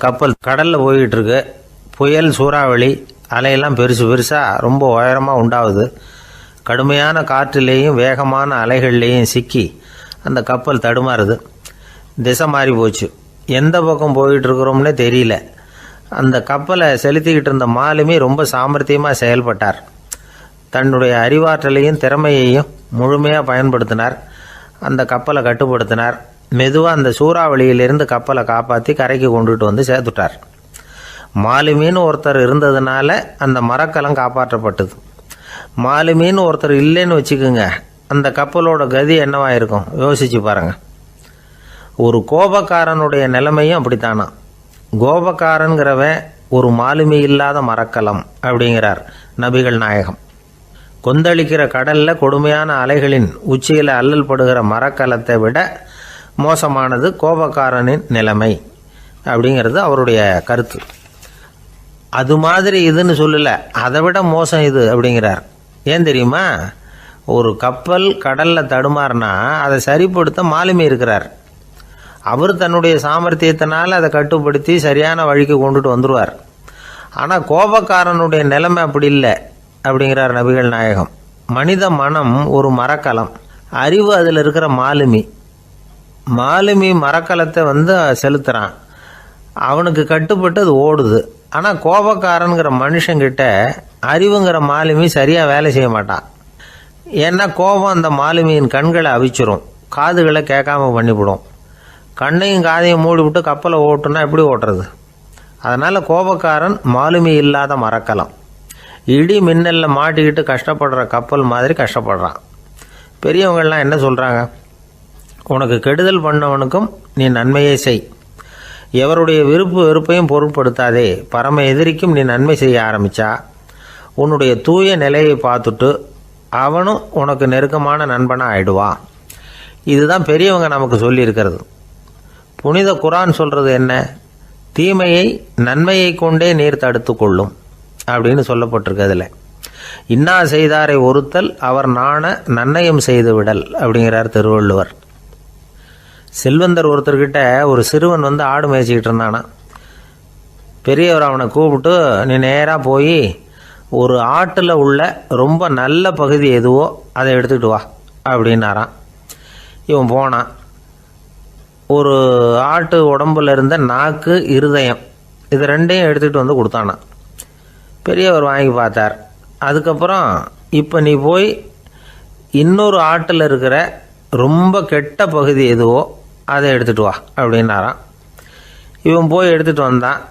கப்பல் கடலில் போய்கிட்டு இருக்கு. புயல், சூறாவளி, அலையெல்லாம் பெருசு பெருசாக ரொம்ப உயரமாக உண்டாகுது. கடுமையான காற்றிலேயும் வேகமான அலைகள்லேயும் சிக்கி அந்த கப்பல் தடுமாறுது. திசை மாறி போச்சு. எந்த பக்கம் போயிட்டு இருக்கிறோம்னே தெரியல. அந்த கப்பலை செலுத்திக்கிட்டு இருந்த மாலுமி ரொம்ப சாமர்த்தியமாக செயல்பட்டார். தன்னுடைய அறிவாற்றலையும் திறமையையும் முழுமையாக பயன்படுத்தினார். அந்த கப்பலை கட்டுப்படுத்தினார். மெதுவாக அந்த சூறாவளியிலிருந்து கப்பலை காப்பாற்றி கரைக்கு கொண்டுட்டு வந்து சேர்த்துட்டார். மாலுமின்னு ஒருத்தர் இருந்ததுனால அந்த மரக்கலம் காப்பாற்றப்பட்டது. மாலுமின்னு ஒருத்தர் இல்லைன்னு வச்சுக்கோங்க, அந்த கப்பலோட கதி என்னவா இருக்கும் யோசிச்சு பாருங்க. ஒரு கோபக்காரனுடைய நிலைமையும் அப்படித்தானா. கோபக்காரன்கிறவன் ஒரு மாலுமி இல்லாத மரக்கலம் அப்படிங்கிறார் நபிகள் நாயகம். கொந்தளிக்கிற கடலில் கொடுமையான அலைகளின் உச்சியில் அல்லல் படுகிற மரக்கலத்தை விட மோசமானது கோபக்காரனின் நிலைமை அப்படிங்கிறது அவருடைய கருத்து. அது மாதிரி இதுன்னு சொல்லலை, அதை விட மோசம் இது அப்படிங்கிறார். ஏன் தெரியுமா? ஒரு கப்பல் கடலில் தடுமாறினா அதை சரிப்படுத்த மாலுமி இருக்கிறார். அவர் தன்னுடைய சாமர்த்தியத்தினால் அதை கட்டுப்படுத்தி சரியான வழிக்கு கொண்டுட்டு வந்துடுவார். ஆனால் கோபக்காரனுடைய நிலைமை அப்படி இல்லை அப்படிங்கிறார் நபிகள் நாயகம். மனித மனம் ஒரு மரக்கலம், அறிவு அதில் இருக்கிற மாலுமி. மாலுமி மரக்கலத்தை செலுத்துகிறான், அவனுக்கு கட்டுப்பட்டு அது ஓடுது. ஆனால் கோபக்காரனுங்கிற மனுஷங்கிட்ட அறிவுங்கிற மாலுமி சரியாக வேலை செய்ய மாட்டான். ஏன்னா கோபம் அந்த மாலுமியின் கண்களை அவிச்சிரும், காதுகளை கேட்காம பண்ணிவிடும். கண்ணையும் காதையும் மூடிவிட்டு கப்பலை ஓட்டுனா எப்படி ஓட்டுறது? அதனால் கோபக்காரன் மாலுமி இல்லாத மரக்கலம். இடி மின்னலில் மாட்டிக்கிட்டு கஷ்டப்படுற கப்பல் மாதிரி கஷ்டப்படுறான். பெரியவங்கள்லாம் என்ன சொல்கிறாங்க? உனக்கு கெடுதல் பண்ணவனுக்கும் நீ நன்மையை செய், எவருடைய விருப்பு வெறுப்பையும் பொருட்படுத்தாதே. பரம எதிரிக்கும் நீ நன்மை செய்ய ஆரம்பித்தா உன்னுடைய தூய நிலையை பார்த்துட்டு அவனும் உனக்கு நெருக்கமான நண்பனாக ஆயிடுவான். இதுதான் பெரியவங்க நமக்கு சொல்லியிருக்கிறது. புனித குரான் சொல்கிறது என்ன? தீமையை நன்மையை கொண்டே நீர் தடுத்து கொள்ளும் அப்படின்னு சொல்லப்பட்டிருக்கு. அதில் இன்னா செய்தாரை ஒருத்தல் அவர் நாண நன்னயம் செய்து விடல் அப்படிங்கிறார் திருவள்ளுவர். செல்வந்தர் ஒருத்தர்கிட்ட ஒரு சிறுவன் ஆடு மேய்ச்சிக்கிட்டு இருந்தானா. பெரியவர் அவனை கூப்பிட்டு, நீ நேராக போய் ஒரு ஆட்டில் உள்ள ரொம்ப நல்ல பகுதி எதுவோ அதை எடுத்துக்கிட்டு வா அப்படின்னாரான். இவன் போனான். ஒரு ஆட்டு உடம்புல இருந்த நாக்கு, இருதயம், இது ரெண்டையும் எடுத்துகிட்டு வந்து கொடுத்தானான். பெரியவர் வாங்கி பார்த்தார். அதுக்கப்புறம் இப்போ நீ போய் இன்னொரு ஆட்டில் இருக்கிற ரொம்ப கெட்ட பகுதி எதுவோ அதை எடுத்துகிட்டு வா அப்படின்னாரான். இவன் போய் எடுத்துகிட்டு வந்தான்.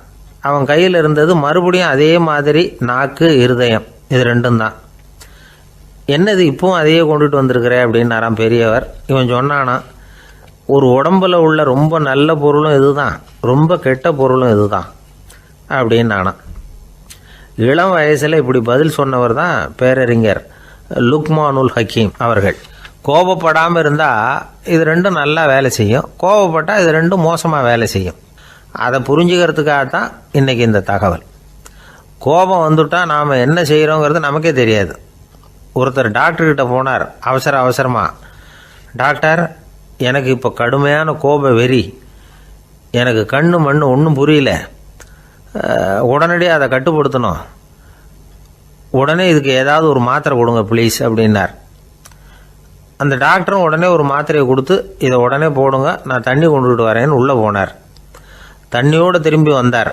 அவன் கையில் இருந்தது மறுபடியும் அதே மாதிரி நாக்கு, இருதயம், இது ரெண்டும் தான். என்னது இப்பவும் அதையே கொண்டுட்டு வந்திருக்கிற அப்படின்னாரான் பெரியவர். இவன் சொன்னானா, ஒரு உடம்புல உள்ள ரொம்ப நல்ல பொருளும் இதுதான், ரொம்ப கெட்ட பொருளும் இதுதான் அப்படின்னானா. இளம் வயசில் இப்படி பதில் சொன்னவர் தான் பேரறிஞர் லுக்மானுல் ஹக்கீம் அவர்கள். கோபப்படாமல் இருந்தால் இது ரெண்டும் நல்லா வேலை செய்யும், கோபப்பட்டால் இது ரெண்டும் மோசமாக வேலை செய்யும். அதை புரிஞ்சுக்கிறதுக்காகத்தான் இன்றைக்கி இந்த தகவல். கோபம் வந்துட்டால் நாம் என்ன செய்கிறோங்கிறது நமக்கே தெரியாது. ஒருத்தர் டாக்டர்கிட்ட போனார் அவசரமாக. டாக்டர், எனக்கு இப்போ கடுமையான கோப வெறி, எனக்கு கண்ணு மண்ணு ஒன்றும் புரியல, உடனடியாக அதை கட்டுப்படுத்தணும், உடனே இதுக்கு ஏதாவது ஒரு மாத்திரை கொடுங்க ப்ளீஸ் அப்படின்னார். அந்த டாக்டரும் உடனே ஒரு மாத்திரையை கொடுத்து, இதை உடனே போடுங்க, நான் தண்ணி கொண்டுகிட்டு வரேன்னு உள்ளே போனார். தண்ணியோடு திரும்பி வந்தார்.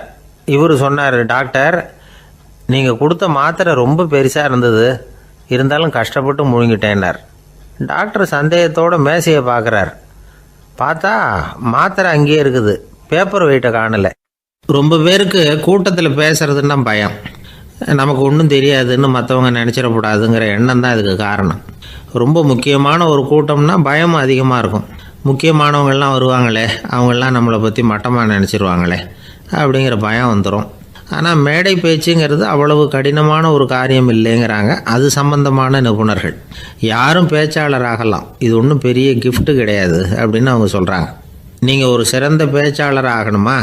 இவர் சொன்னார், டாக்டர், நீங்கள் கொடுத்த மாத்திரை ரொம்ப பெருசாக இருந்தது, இருந்தாலும் கஷ்டப்பட்டு முழுங்கிட்டேன்னார். டாக்டர் சந்தேகத்தோடு மேசையை பார்க்குறார். பார்த்தா மாத்திரை அங்கேயே இருக்குது, பேப்பர் வெயிட்டை காணலை. ரொம்ப பேருக்கு கூட்டத்தில் பேசுறதுன்னா பயம், நமக்கு ஒன்றும் தெரியாதுன்னு மற்றவங்க நினச்சிடக்கூடாதுங்கிற எண்ணம் தான் இதுக்கு காரணம். ரொம்ப முக்கியமான ஒரு கூட்டம்னா பயம் அதிகமாக இருக்கும். முக்கியமானவங்கள்லாம் வருவாங்களே, அவங்களாம் நம்மளை பற்றி மட்டமாக நினச்சிருவாங்களே அப்படிங்கிற பயம் வந்துடும். ஆனால் மேடை பேச்சுங்கிறது அவ்வளவு கடினமான ஒரு காரியம் இல்லைங்கிறாங்க அது சம்பந்தமான நிபுணர்கள். யாரும் பேச்சாளர் ஆகலாம், இது ஒன்றும் பெரிய கிஃப்ட்டு கிடையாது அப்படின்னு அவங்க சொல்கிறாங்க. நீங்கள் ஒரு சிறந்த பேச்சாளர் ஆகணுமா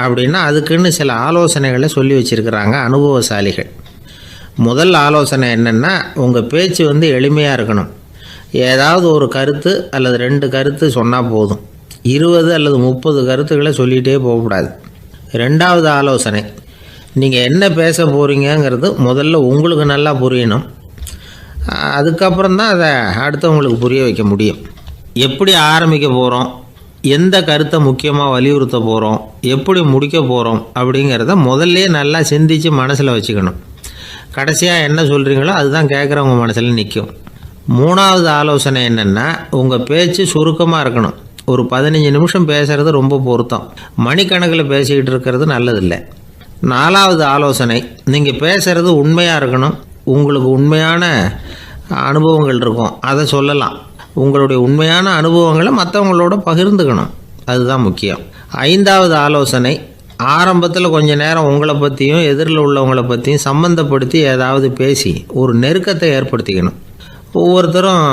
அப்படின்னா அதுக்குன்னு சில ஆலோசனைகளை சொல்லி வச்சுருக்கிறாங்க அனுபவசாலிகள். முதல் ஆலோசனை என்னென்னா, உங்கள் பேச்சு எளிமையாக இருக்கணும். ஏதாவது ஒரு கருத்து அல்லது 2 கருத்து சொன்னால் போதும். 20 அல்லது 30 கருத்துக்களை சொல்லிகிட்டே போகக்கூடாது. ரெண்டாவது ஆலோசனை, நீங்கள் என்ன பேச போகிறீங்கிறது முதல்ல உங்களுக்கு நல்லா புரியணும். அதுக்கப்புறம் தான் அதை அடுத்தவங்களுக்கு புரிய வைக்க முடியும். எப்படி ஆரம்பிக்க போகிறோம், எந்த கருத்தை முக்கியமாக வலியுறுத்த போகிறோம், எப்படி முடிக்க போகிறோம் அப்படிங்கிறத முதல்ல நல்லா சிந்தித்து மனசில் வச்சுக்கணும். கடைசியாக என்ன சொல்கிறீங்களோ அதுதான் கேட்குறவங்க மனசில் நிற்கும். மூணாவது ஆலோசனை என்னென்னா, உங்கள் பேச்சு சுருக்கமாக இருக்கணும். ஒரு 15 நிமிஷம் பேசுகிறது ரொம்ப பொருத்தம். மணிக்கணக்கில் பேசிக்கிட்டு இருக்கிறது நல்லதில்லை. நாலாவது ஆலோசனை, நீங்கள் பேசுகிறது உண்மையாக இருக்கணும். உங்களுக்கு உண்மையான அனுபவங்கள் இருக்கும், அதை சொல்லலாம். உங்களுடைய உண்மையான அனுபவங்களை மற்றவங்களோட பகிர்ந்துக்கணும், அதுதான் முக்கியம். ஐந்தாவது ஆலோசனை, ஆரம்பத்தில் கொஞ்ச நேரம் உங்களை பற்றியும் எதிரில் உள்ளவங்களை பற்றியும் சம்மந்தப்படுத்தி ஏதாவது பேசி ஒரு நெருக்கத்தை ஏற்படுத்திக்கணும். ஒவ்வொருத்தரும்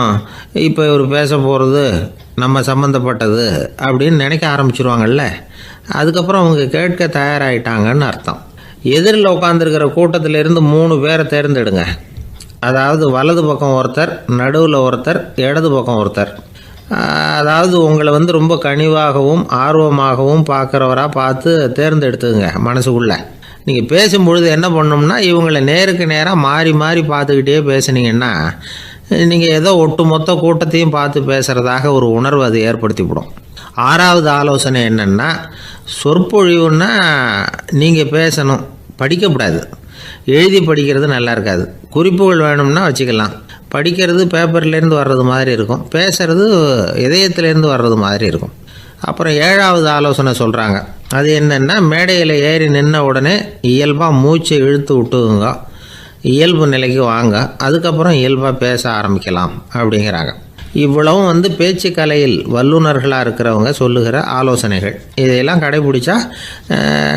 இப்போ இவர் பேச போகிறது நம்ம சம்மந்தப்பட்டது அப்படின்னு நினைக்க ஆரம்பிச்சிருவாங்கல்ல, அதுக்கப்புறம் அவங்க கேட்க தயாராகிட்டாங்கன்னு அர்த்தம். எதிரில் உட்காந்துருக்கிற கூட்டத்திலேருந்து 3 பேரை தேர்ந்தெடுங்க. அதாவது வலது பக்கம் ஒருத்தர், நடுவில் ஒருத்தர், இடது பக்கம் ஒருத்தர். அதாவது உங்களை ரொம்ப கனிவாகவும் ஆர்வமாகவும் பார்க்குறவராக பார்த்து தேர்ந்தெடுத்துங்க மனசுக்குள்ளே. நீங்கள் பேசும்பொழுது என்ன பண்ணணும்னா, இவங்களை நேருக்கு நேராக மாறி மாறி பார்த்துக்கிட்டே பேசுனீங்கன்னா நீங்கள் ஏதோ ஒட்டுமொத்த கூட்டத்தையும் பார்த்து பேசுகிறதாக ஒரு உணர்வு அது ஏற்படுத்திவிடும். ஆறாவது ஆலோசனை என்னென்னா, சொற்பொழிவுன்னா நீங்கள் பேசணும், படிக்கக்கூடாது. எழுதி படிக்கிறது நல்லா இருக்காது. குறிப்புகள் வேணும்னா வச்சுக்கலாம். படிக்கிறது பேப்பர்லேருந்து வர்றது மாதிரி இருக்கும், பேசுகிறது இதயத்திலேருந்து வர்றது மாதிரி இருக்கும். அப்புறம் ஏழாவது ஆலோசனை சொல்கிறாங்க. அது என்னென்னா, மேடையில் ஏறி நின்ன உடனே இயல்பாக மூச்சை இழுத்து விட்டுங்க, இயல்பு நிலைக்கு வாங்க, அதுக்கப்புறம் இயல்பாக பேச ஆரம்பிக்கலாம் அப்படிங்கிறாங்க. இவ்வளவும் பேச்சு கலையில் வல்லுநர்களாக இருக்கிறவங்க சொல்லுகிற ஆலோசனைகள். இதையெல்லாம் கடைபிடிச்சா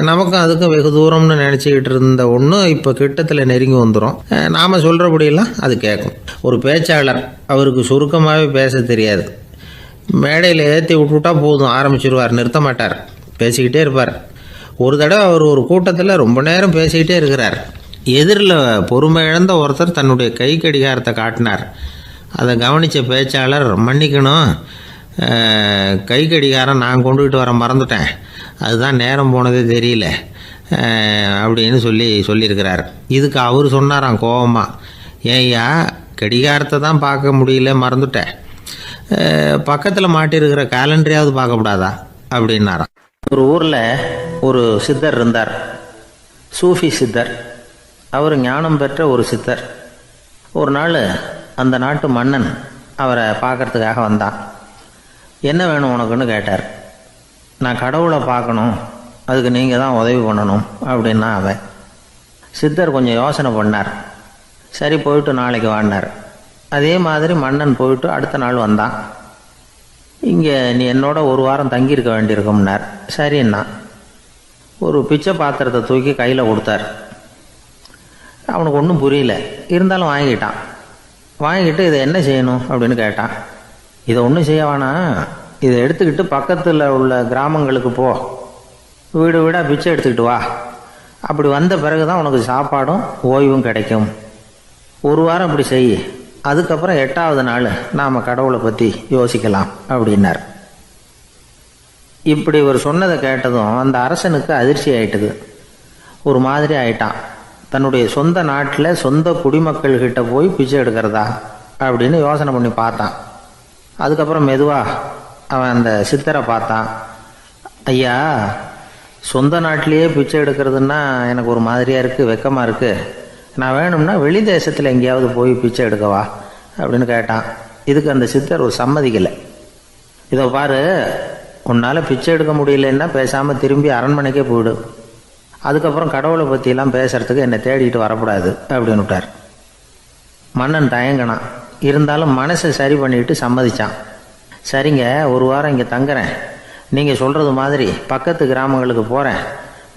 நமக்கும் அதுக்கும் வெகு தூரம்னு நினச்சிக்கிட்டு இருந்த ஒன்று இப்போ கிட்டத்தில் நெருங்கி வந்துடும். நாம் சொல்கிறபடியெல்லாம் அது கேட்கும். ஒரு பேச்சாளர், அவருக்கு சுருக்கமாகவே பேச தெரியாது. மேடையில் ஏற்றி விட்டுவிட்டா போதும், ஆரம்பிச்சிருவார், நிறுத்த மாட்டார், பேசிக்கிட்டே இருப்பார். ஒரு தடவை அவர் ஒரு கூட்டத்தில் ரொம்ப நேரம் பேசிக்கிட்டே இருக்கிறார். எதிரில் பொறுமை இழந்த ஒருத்தர் தன்னுடைய கை கடிகாரத்தை காட்டினார். அதை கவனித்த பேச்சாளர், மன்னிக்கணும், கை கடிகாரம் நான் கொண்டுகிட்டு வர மறந்துட்டேன், அதுதான் நேரம் போனதே தெரியல அப்படின்னு சொல்லியிருக்கிறார். இதுக்கு அவர் சொன்னாராம் கோபமாக, ஏய்யா கடிகாரத்தை தான் பார்க்க முடியல, மறந்துட்டேன், பக்கத்தில் மாட்டியிருக்கிற கேலண்டரையாவது பார்க்கக்கூடாதா அப்படின்னாராம். ஒரு ஊரில் ஒரு சித்தர் இருந்தார், சூஃபி சித்தர். அவர் ஞானம் பெற்ற ஒரு சித்தர். ஒரு நாள் அந்த நாட்டு மன்னன் அவரை பார்க்கறதுக்காக வந்தான். என்ன வேணும் உனக்குன்னு கேட்டார். நான் கடவுளை பார்க்கணும், அதுக்கு நீங்கள் தான் உதவி பண்ணணும் அப்படின்னா அவன். சித்தர் கொஞ்சம் யோசனை பண்ணார். சரி, போயிட்டு நாளைக்கு வாடினார். அதே மாதிரி மன்னன் போயிட்டு அடுத்த நாள் வந்தான். இங்கே நீ என்னோட ஒரு வாரம் தங்கியிருக்க வேண்டியிருக்கும்னார். சரின்னா ஒரு பிச்சை பாத்திரத்தை தூக்கி கையில் கொடுத்தார். அவனுக்கு ஒன்றும் புரியல, இருந்தாலும் வாங்கிட்டான். வாங்கிட்டு இதை என்ன செய்யணும் அப்படின்னு கேட்டான். இதை ஒன்றும் செய்ய வேணாம், இதை எடுத்துக்கிட்டு பக்கத்தில் உள்ள கிராமங்களுக்கு போ, வீடு வீடாக பிச்சை எடுத்துக்கிட்டு வா, அப்படி வந்த பிறகு தான் உனக்கு சாப்பாடும் ஓய்வும் கிடைக்கும். ஒரு வாரம் அப்படி செய், அதுக்கப்புறம் 8வது நாள் நாம் கடவுளை பற்றி யோசிக்கலாம் அப்படின்னார். இப்படி ஒரு சொன்னதை கேட்டதும் அந்த அரசனுக்கு அதிர்ச்சி ஆயிட்டுது. ஒரு மாதிரி ஆயிட்டான். தன்னுடைய சொந்த நாட்டில் சொந்த குடிமக்கள்கிட்ட போய் பிச்சை எடுக்கிறதா அப்படின்னு யோசனை பண்ணி பார்த்தான். அதுக்கப்புறம் மெதுவாக அவன் அந்த சித்தரை பார்த்தான். ஐயா, சொந்த நாட்டிலேயே பிச்சை எடுக்கிறதுன்னா எனக்கு ஒரு மாதிரியாக இருக்குது, வெக்கமாக இருக்குது, நான் வேணும்னா வெளி தேசத்தில் எங்கேயாவது போய் பிச்சை எடுக்கவா அப்படின்னு கேட்டான். இதுக்கு அந்த சித்தர் ஒரு சம்மதிக்கலை. இதை பாரு, உன்னால் பிச்சை எடுக்க முடியலன்னா பேசாமல் திரும்பி அரண்மனைக்கே போயிடு, அதுக்கப்புறம் கடவுளை பற்றியெல்லாம் பேசுகிறதுக்கு என்னை தேடிட்டு வரக்கூடாது அப்படின்னு விட்டார். மன்னன் தயங்கினான், இருந்தாலும் மனசை சரி பண்ணிட்டு சம்மதிச்சான். சரிங்க, ஒரு வாரம் இங்கே தங்குறேன், நீங்கள் சொல்கிறது மாதிரி பக்கத்து கிராமங்களுக்கு போகிறேன்,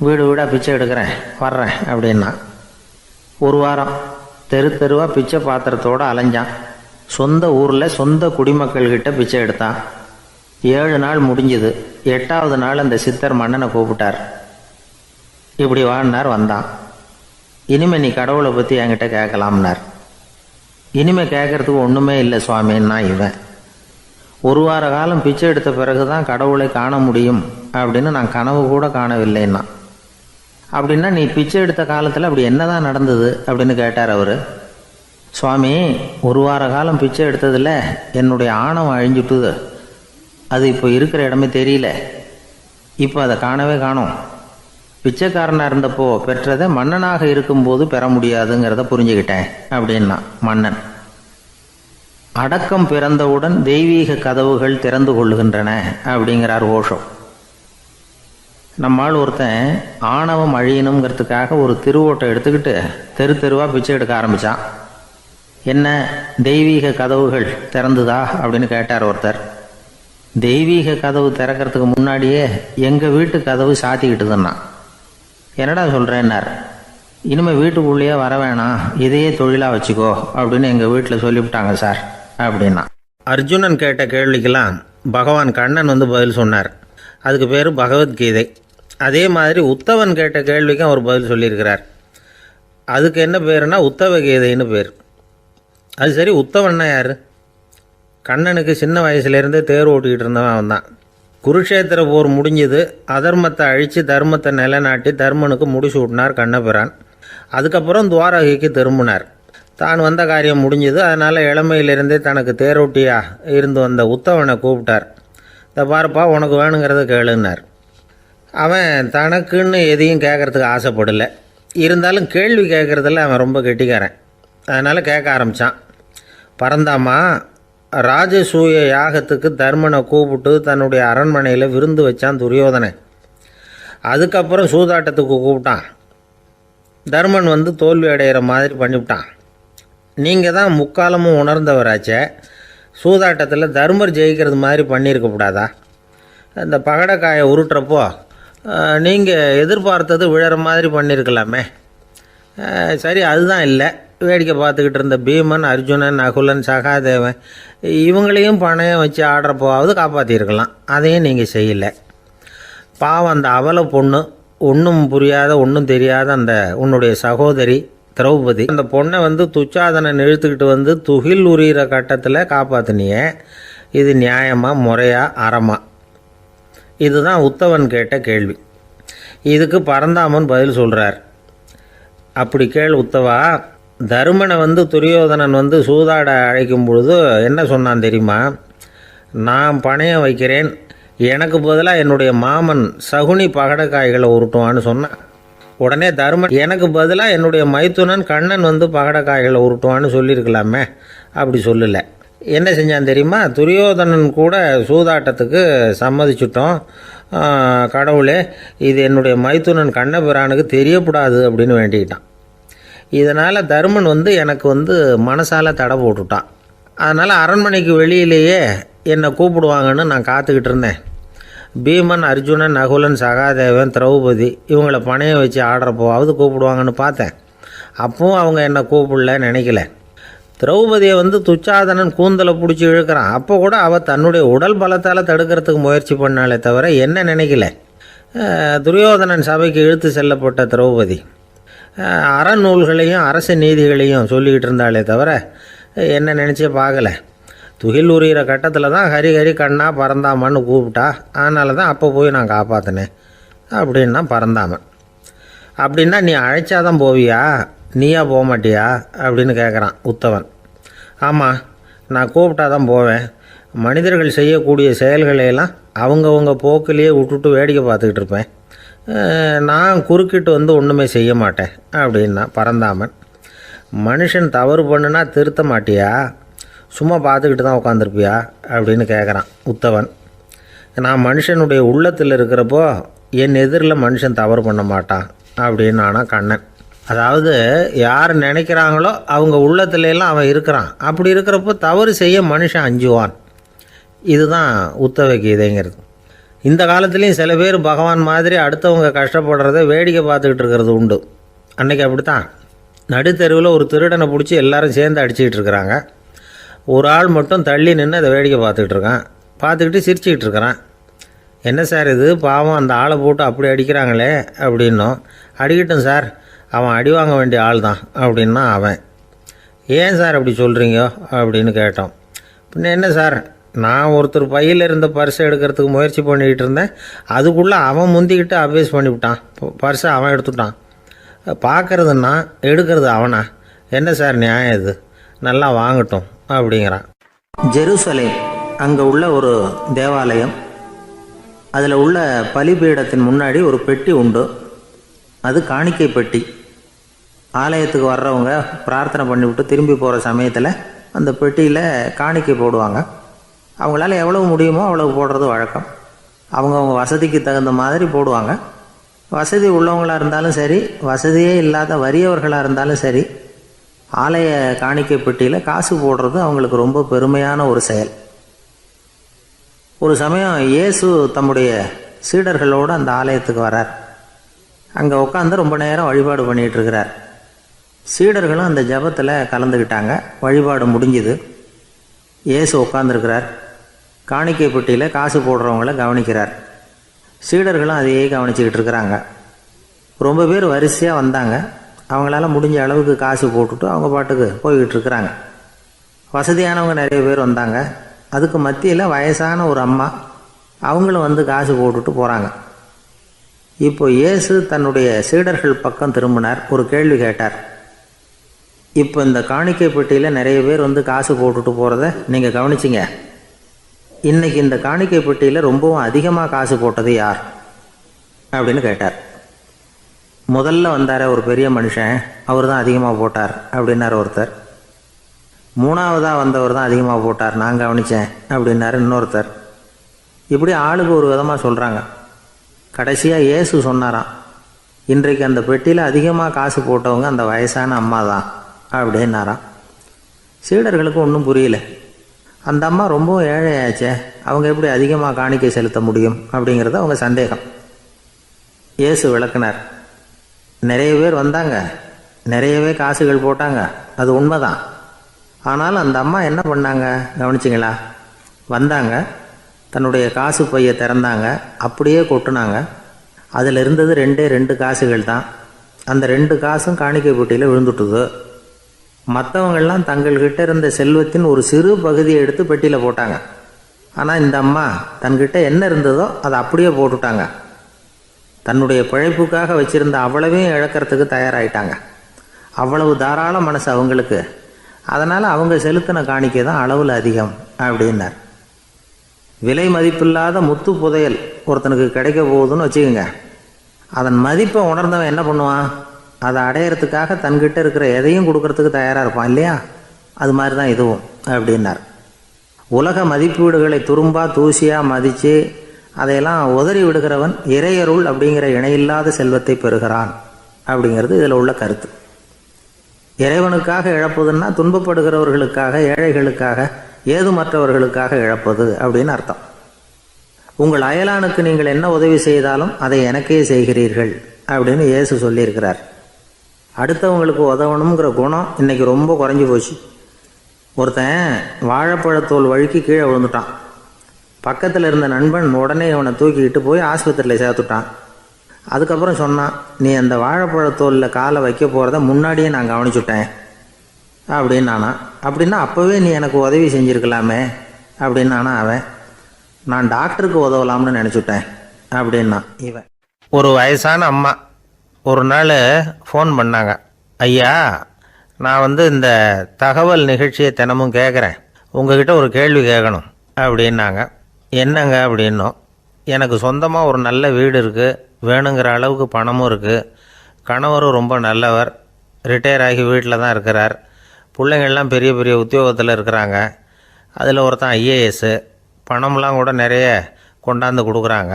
வீடு வீடாக பிச்சை எடுக்கிறேன், வர்றேன் அப்படின்னா. ஒரு வாரம் தெரு தெருவாக பிச்சை பாத்திரத்தோடு அலைஞ்சான். சொந்த ஊரில் சொந்த குடிமக்கள்கிட்ட பிச்சை எடுத்தான். 7 நாள் முடிஞ்சுது. 8வது நாள் அந்த சித்தர் மன்னனை கூப்பிட்டார். இப்படி வாழ்னார், வந்தான். இனிமே நீ கடவுளை பற்றி என்கிட்ட கேட்கலாம்னார். இனிமே கேட்கறதுக்கு ஒன்றுமே இல்லை சுவாமின்னா இவன். ஒரு வார காலம் பிச்சை எடுத்த பிறகு தான் கடவுளை காண முடியும் அப்படின்னு நான் கனவு கூட காணவில்லைன்னா. அப்படின்னா நீ பிச்சை எடுத்த காலத்தில் அப்படி என்னதான் நடந்தது அப்படின்னு கேட்டார் அவர். சுவாமி, ஒரு வார காலம் பிச்சை எடுத்ததில் என்னுடைய ஆணவம் அழிஞ்சுட்டுது. அது இப்போ இருக்கிற இடமே தெரியல. இப்போ அதை காணவே காணோம். பிச்சைக்காரனாக இருந்தப்போ பெற்றதை மன்னனாக இருக்கும்போது பெற முடியாதுங்கிறத புரிஞ்சுக்கிட்டேன் அப்படின்னா மன்னன். அடக்கம் பிறந்தவுடன் தெய்வீக கதவுகள் திறந்து கொள்ளுகின்றன அப்படிங்கிறார் ஓஷோ. நம்மால் ஒருத்தன் ஆணவம் அழியணுங்கிறதுக்காக ஒரு திருவோட்டை எடுத்துக்கிட்டு தெரு தெருவாக பிச்சை எடுக்க ஆரம்பித்தான். என்ன, தெய்வீக கதவுகள் திறந்துதா அப்படின்னு கேட்டார் ஒருத்தர். தெய்வீக கதவு திறக்கிறதுக்கு முன்னாடியே எங்கள் வீட்டு கதவு சாத்திக்கிட்டுதுன்னா. என்னடா சொல்கிறேன்னார். இனிமேல் வீட்டுக்குள்ளேயே வர வேணாம், இதையே தொழிலாக வச்சுக்கோ அப்படின்னு எங்கள் வீட்டில் சொல்லிவிட்டாங்க சார் அப்படின்னா. அர்ஜுனன் கேட்ட கேள்விக்கெல்லாம் பகவான் கண்ணன் பதில் சொன்னார். அதுக்கு பேர் பகவத்கீதை. அதே மாதிரி உத்தவன் கேட்ட கேள்விக்கும் அவர் பதில் சொல்லியிருக்கிறார். அதுக்கு என்ன பேருனா உத்தவ கீதைன்னு பேர். அது சரி, உத்தவன்னா யார்? கண்ணனுக்கு சின்ன வயசுலேருந்தே தேர் ஓட்டிக்கிட்டு இருந்தவன் அவன் தான். குருஷேத்திர போர் முடிஞ்சது. அதர்மத்தை அழித்து தர்மத்தை நிலைநாட்டி தர்மனுக்கு முடிச்சு விட்டினார் கண்ணபிரான். அதுக்கப்புறம் துவாரகைக்கு திரும்பினார். தான் வந்த காரியம் முடிஞ்சது. அதனால் இளமையிலிருந்தே தனக்கு தேரோட்டியாக இருந்து வந்த உத்தவனை கூப்பிட்டார். இந்த பாருப்பா, உனக்கு வேணுங்கிறத கேளுன்னார். அவன் தனக்குன்னு எதையும் கேட்குறதுக்கு ஆசைப்படலை. இருந்தாலும் கேள்வி கேட்குறதில் அவன் ரொம்ப கெட்டிக்காரன். அதனால் கேட்க ஆரம்பித்தான். பரந்தாமா, ராஜசூய யாகத்துக்கு தர்மனை கூப்பிட்டு தன்னுடைய அரண்மனையில் விருந்து வச்சான் துரியோதனை. அதுக்கப்புறம் சூதாட்டத்துக்கு கூப்பிட்டான். தர்மன் தோல்வி அடைகிற மாதிரி பண்ணிவிட்டான். நீங்கள் தான் முக்காலமும் உணர்ந்தவராச்சே, சூதாட்டத்தில் தர்மர் ஜெயிக்கிறது மாதிரி பண்ணியிருக்கக்கூடாதா? அந்த பகடைக்காயை உருட்டுறப்போ நீங்கள் எதிர்பார்த்தது விழற மாதிரி பண்ணியிருக்கலாமே. சரி, அதுதான் இல்லை. வேடிக்கை பார்த்துக்கிட்டு இருந்த பீமன், அர்ஜுனன், நகுலன், சகாதேவன் இவங்களையும் பணையம் வச்சு ஆடுறப்போவாவது காப்பாற்றிருக்கலாம். அதையும் நீங்கள் செய்யலை. பாவம், அந்த அவல பொண்ணு, ஒன்றும் புரியாத ஒன்றும் தெரியாத அந்த உன்னுடைய சகோதரி திரௌபதி, அந்த பொண்ணை துச்சாதனன் இழுத்துக்கிட்டு துகில் உரிகிற கட்டத்தில் காப்பாற்றினியே. இது நியாயமா, முறையா, அறமா? இதுதான் உத்தவன் கேட்ட கேள்வி. இதுக்கு பரந்தாமன் பதில் சொல்கிறார். அப்படி கேள் உத்தவா. தருமனை துரியோதனன் சூதாட அழைக்கும் பொழுது என்ன சொன்னான் தெரியுமா? நான் பணையம் வைக்கிறேன், எனக்கு பதிலாக என்னுடைய மாமன் சகுனி பகடைக்காய்களை உருட்டுவான்னு சொன்னான். உடனே தருமன், எனக்கு பதிலாக என்னுடைய மைத்துனன் கண்ணன் பகடைக்காய்களை உருட்டுவான்னு சொல்லியிருக்கலாமே. அப்படி சொல்லலை. என்ன செஞ்சான் தெரியுமா? துரியோதனன் கூட சூதாட்டத்துக்கு சம்மதிச்சுட்டோம். கடவுளே, இது என்னுடைய மைத்துனன் கண்ணபிரானுக்கு தெரியக்கூடாது அப்படின்னு வேண்டிக்கிட்டான். இதனால் தருமன் எனக்கு மனசால் தடை போட்டுட்டான். அதனால் அரண்மனைக்கு வெளியிலேயே என்னை கூப்பிடுவாங்கன்னு நான் காத்துக்கிட்டு இருந்தேன். பீமன், அர்ஜுனன், நகுலன், சகாதேவன், திரௌபதி இவங்களை பணையம் வச்சு ஆடுறப்போவாவது கூப்பிடுவாங்கன்னு பார்த்தேன். அப்பவும் அவங்க என்னை கூப்பிடல, நினைக்கல. திரௌபதியை துச்சாதனன் கூந்தலை பிடிச்சி இழுக்கிறான். அப்போ கூட அவள் தன்னுடைய உடல் பலத்தால் தடுக்கிறதுக்கு முயற்சி பண்ணாலே தவிர என்ன நினைக்கல. துரியோதனன் சபைக்கு இழுத்து செல்லப்பட்ட திரௌபதி அறநூல்களையும் அரச நீதிகளையும் சொல்லிக்கிட்டு இருந்தாலே தவிர என்ன நினச்சே பார்க்கல. துகில் உரிகிற கட்டத்தில் தான் ஹரி ஹரி கண்ணா பரந்தாமன்னு கூப்பிட்டா. அதனால தான் அப்போ போய் நான் காப்பாற்றினேன் அப்படின்னா பரந்தாமன். அப்படின்னா நீ அழைச்சாதான் போவியா, நீயா போக மாட்டியா அப்படின்னு கேட்குறான் உத்தவன். ஆமாம், நான் கூப்பிட்டா தான் போவேன். மனிதர்கள் செய்யக்கூடிய செயல்களையெல்லாம் அவங்கவுங்க போக்கிலேயே விட்டுட்டு வேடிக்கை பார்த்துக்கிட்டு இருப்பேன். நான் குறுக்கிட்டு ஒன்றுமே செய்ய மாட்டேன் அப்படின்னா பரந்தாமன். மனுஷன் தவறு பண்ணுனா திருத்த மாட்டியா, சும்மா பார்த்துக்கிட்டு தான் உட்காந்துருப்பியா அப்படின்னு கேட்குறான் உத்தவன். நான் மனுஷனுடைய உள்ளத்தில் இருக்கிறப்போ என் எதிரில் மனுஷன் தவறு பண்ண மாட்டான் அப்படின்னு ஆனால் கண்ணன். அதாவது யார் நினைக்கிறாங்களோ அவங்க உள்ளத்துலலாம் அவன் இருக்கிறான். அப்படி இருக்கிறப்போ தவறு செய்ய மனுஷன் அஞ்சுவான். இதுதான் உத்தவ கீதைங்கிறது. இந்த காலத்துலேயும் சில பேர் பகவான் மாதிரி அடுத்தவங்க கஷ்டப்படுறத வேடிக்கை பார்த்துக்கிட்டு இருக்கிறது உண்டு. அன்றைக்கி அப்படித்தான். நடுத்தெருவில் ஒரு திருடனை பிடிச்சி எல்லாரும் சேர்ந்து அடிச்சுக்கிட்டு இருக்கிறாங்க. ஒரு ஆள் மட்டும் தள்ளி நின்று அதை வேடிக்கை பார்த்துக்கிட்டு இருக்கான். பார்த்துக்கிட்டு சிரிச்சுக்கிட்டு இருக்கிறான். என்ன சார் இது, பாவம் அந்த ஆளை போட்டு அப்படி அடிக்கிறாங்களே அப்படின்னோம். அடிக்கட்டும் சார், அவன் அடி வாங்க வேண்டிய ஆள் தான் அப்படின்னா அவன். ஏன் சார் அப்படி சொல்கிறீங்க அப்படின்னு கேட்டோம். பின்ன என்ன சார், நான் ஒருத்தர் பையில் இருந்த பர்ஸை எடுக்கிறதுக்கு முயற்சி பண்ணிக்கிட்டு இருந்தேன். அதுக்குள்ளே அவன் முந்திக்கிட்டு அப்யூஸ் பண்ணிவிட்டான். பர்ஸை அவன் எடுத்துட்டான். பார்க்கறது நான், எடுக்கிறது அவனா? என்ன சார் நியாயம் இது? நல்லா வாங்கட்டும் அப்படிங்கிறான். ஜெருசலேம் அங்கே உள்ள ஒரு தேவாலயம். அதில் உள்ள பலிபீடத்தின் முன்னாடி ஒரு பெட்டி உண்டு. அது காணிக்கை பெட்டி. ஆலயத்துக்கு வர்றவங்க பிரார்த்தனை பண்ணிவிட்டு திரும்பி போகிற சமயத்தில் அந்த பெட்டியில் காணிக்கை போடுவாங்க. அவங்களால எவ்வளவு முடியுமோ அவ்வளவு போடுறது வழக்கம். அவங்கவுங்க வசதிக்கு தகுந்த மாதிரி போடுவாங்க. வசதி உள்ளவங்களாக இருந்தாலும் சரி, வசதியே இல்லாத வறியவர்களாக இருந்தாலும் சரி, ஆலய காணிக்கை பெட்டியில் காசு போடுறது அவங்களுக்கு ரொம்ப பெருமையான ஒரு செயல். ஒரு சமயம் இயேசு தம்முடைய சீடர்களோடு அந்த ஆலயத்துக்கு வரார். அங்கே உட்காந்து ரொம்ப நேரம் வழிபாடு பண்ணிகிட்டு இருக்கிறார். சீடர்களும் அந்த ஜபத்தில் கலந்துக்கிட்டாங்க. வழிபாடு முடிஞ்சுது. இயேசு உட்காந்துருக்கிறார். காணிக்கை பெட்டியில் காசு போடுறவங்கள கவனிக்கிறார். சீடர்களும் அதையே கவனிச்சுக்கிட்டு இருக்கிறாங்க. ரொம்ப பேர் வரிசையாக வந்தாங்க. அவங்களால முடிஞ்ச அளவுக்கு காசு போட்டுட்டு அவங்க பாட்டுக்கு போய்கிட்டு இருக்கிறாங்க. வசதியானவங்க நிறைய பேர் வந்தாங்க. அதுக்கு மத்தியில் வயசான ஒரு அம்மா, அவங்களும் வந்து காசு போட்டுட்டு போகிறாங்க. இப்போ இயேசு தன்னுடைய சீடர்கள் பக்கம் திரும்பினார். ஒரு கேள்வி கேட்டார். இப்போ இந்த காணிக்கை பெட்டியில் நிறைய பேர் வந்து காசு போட்டுட்டு போகிறத நீங்கள் கவனிச்சிங்க. இன்றைக்கி இந்த காணிக்கை பெட்டியில் ரொம்பவும் அதிகமாக காசு போட்டது யார் அப்படின்னு கேட்டார். முதல்ல வந்தார ஒரு பெரிய மனுஷன், அவர் தான் அதிகமாக போட்டார் அப்படின்னார் ஒருத்தர். மூணாவதாக வந்தவர் தான் அதிகமாக போட்டார், நான் கவனித்தேன் அப்படின்னாரு இன்னொருத்தர். இப்படி ஆளுக்கு ஒரு விதமாக சொல்கிறாங்க. கடைசியாக இயேசு சொன்னாராம், இன்றைக்கு அந்த பெட்டியில் அதிகமாக காசு போட்டவங்க அந்த வயசான அம்மா தான் அப்படின்னாராம். சீடர்களுக்கு ஒன்றும் புரியல. அந்த அம்மா ரொம்பவும் ஏழையாச்சே, அவங்க எப்படி அதிகமாக காணிக்கை செலுத்த முடியும் அப்படிங்கிறது அவங்க சந்தேகம். இயேசு விளக்குனார். நிறைய பேர் வந்தாங்க, நிறையவே காசுகள் போட்டாங்க, அது உண்மைதான். ஆனால் அந்த அம்மா என்ன பண்ணாங்க கவனிச்சிங்களா? வந்தாங்க, தன்னுடைய காசு பையை திறந்தாங்க, அப்படியே கொட்டுனாங்க. அதில் இருந்தது 2 காசுகள் தான். அந்த 2 காசும் காணிக்கை பெட்டியில் விழுந்துட்டுது. மற்றவங்கள்லாம் தங்கள்கிட்ட இருந்த செல்வத்தின் ஒரு சிறு பகுதியை எடுத்து பெட்டியில் போட்டாங்க. ஆனால் இந்த அம்மா தன்கிட்ட என்ன இருந்ததோ அதை அப்படியே போட்டுட்டாங்க. தன்னுடைய பிழைப்புக்காக வச்சுருந்த அவ்வளவையும் இழக்கிறதுக்கு தயாராகிட்டாங்க. அவ்வளவு தாராள மனசு அவங்களுக்கு. அதனால் அவங்க செலுத்தின காணிக்கை தான் அளவில் அதிகம் அப்படின்னார். விலை மதிப்பில்லாத முத்து புதையல் ஒருத்தனுக்கு கிடைக்க போகுதுன்னு வச்சுக்கோங்க. அதன் மதிப்பை உணர்ந்தவன் என்ன பண்ணுவான்? அதை அடையிறதுக்காக தன்கிட்ட இருக்கிற எதையும் கொடுக்கறதுக்கு தயாராக இருப்பான் இல்லையா? அது மாதிரி தான் இதுவும் அப்படின்னார். உலக மதிப்பீடுகளை துரும்பா தூசியாக மதித்து அதையெல்லாம் உதறி விடுகிறவன் இறையருள் அப்படிங்கிற இணையில்லாத செல்வத்தை பெறுகிறான் அப்படிங்கிறது இதில் உள்ள கருத்து. இறைவனுக்காக இழப்பதுன்னா துன்பப்படுகிறவர்களுக்காக, ஏழைகளுக்காக, ஏதுமற்றவர்களுக்காக இழப்பது அப்படின்னு அர்த்தம். உங்கள் அயலானுக்கு நீங்கள் என்ன உதவி செய்தாலும் அதை எனக்கே செய்கிறீர்கள் அப்படின்னு இயேசு சொல்லியிருக்கிறார். அடுத்தவங்களுக்கு உதவணுங்கிற குணம் இன்றைக்கி ரொம்ப குறைஞ்சி போச்சு. ஒருத்தன் வாழைப்பழத்தோல் வழுக்கி கீழே விழுந்துட்டான். பக்கத்தில் இருந்த நண்பன் உடனே இவனை தூக்கிக்கிட்டு போய் ஆஸ்பத்திரியில் சேர்த்துட்டான். அதுக்கப்புறம் சொன்னான், நீ அந்த வாழைப்பழத்தோலில் காலை வைக்க போகிறத முன்னாடியே நான் கவனிச்சுட்டேன் அப்படின்னானா. அப்படின்னா அப்போவே நீ எனக்கு உதவி செஞ்சுருக்கலாமே அப்படின்னானா அவன். நான் டாக்டருக்கு உதவலாம்னு நினச்சிட்டேன் அப்படின்னா இவன். ஒரு வயசான அம்மா ஒரு நாள் ஃபோன் பண்ணாங்க. ஐயா, நான் இந்த தகவல் நிகழ்ச்சியை தினமும் கேட்குறேன், உங்ககிட்ட ஒரு கேள்வி கேட்கணும் அப்படின்னாங்க. என்னங்க அப்படின்னோம். எனக்கு சொந்தமாக ஒரு நல்ல வீடு இருக்குது, வேணுங்கிற அளவுக்கு பணமும் இருக்குது, கணவரும் ரொம்ப நல்லவர், ரிட்டையர் ஆகி வீட்டில் தான் இருக்கிறார், பிள்ளைங்கள்லாம் பெரிய பெரிய உத்தியோகத்தில் இருக்கிறாங்க, அதில் ஒருத்தன் ஐஏஎஸ்ஸு, பணம்லாம் கூட நிறைய கொண்டாந்து கொடுக்குறாங்க.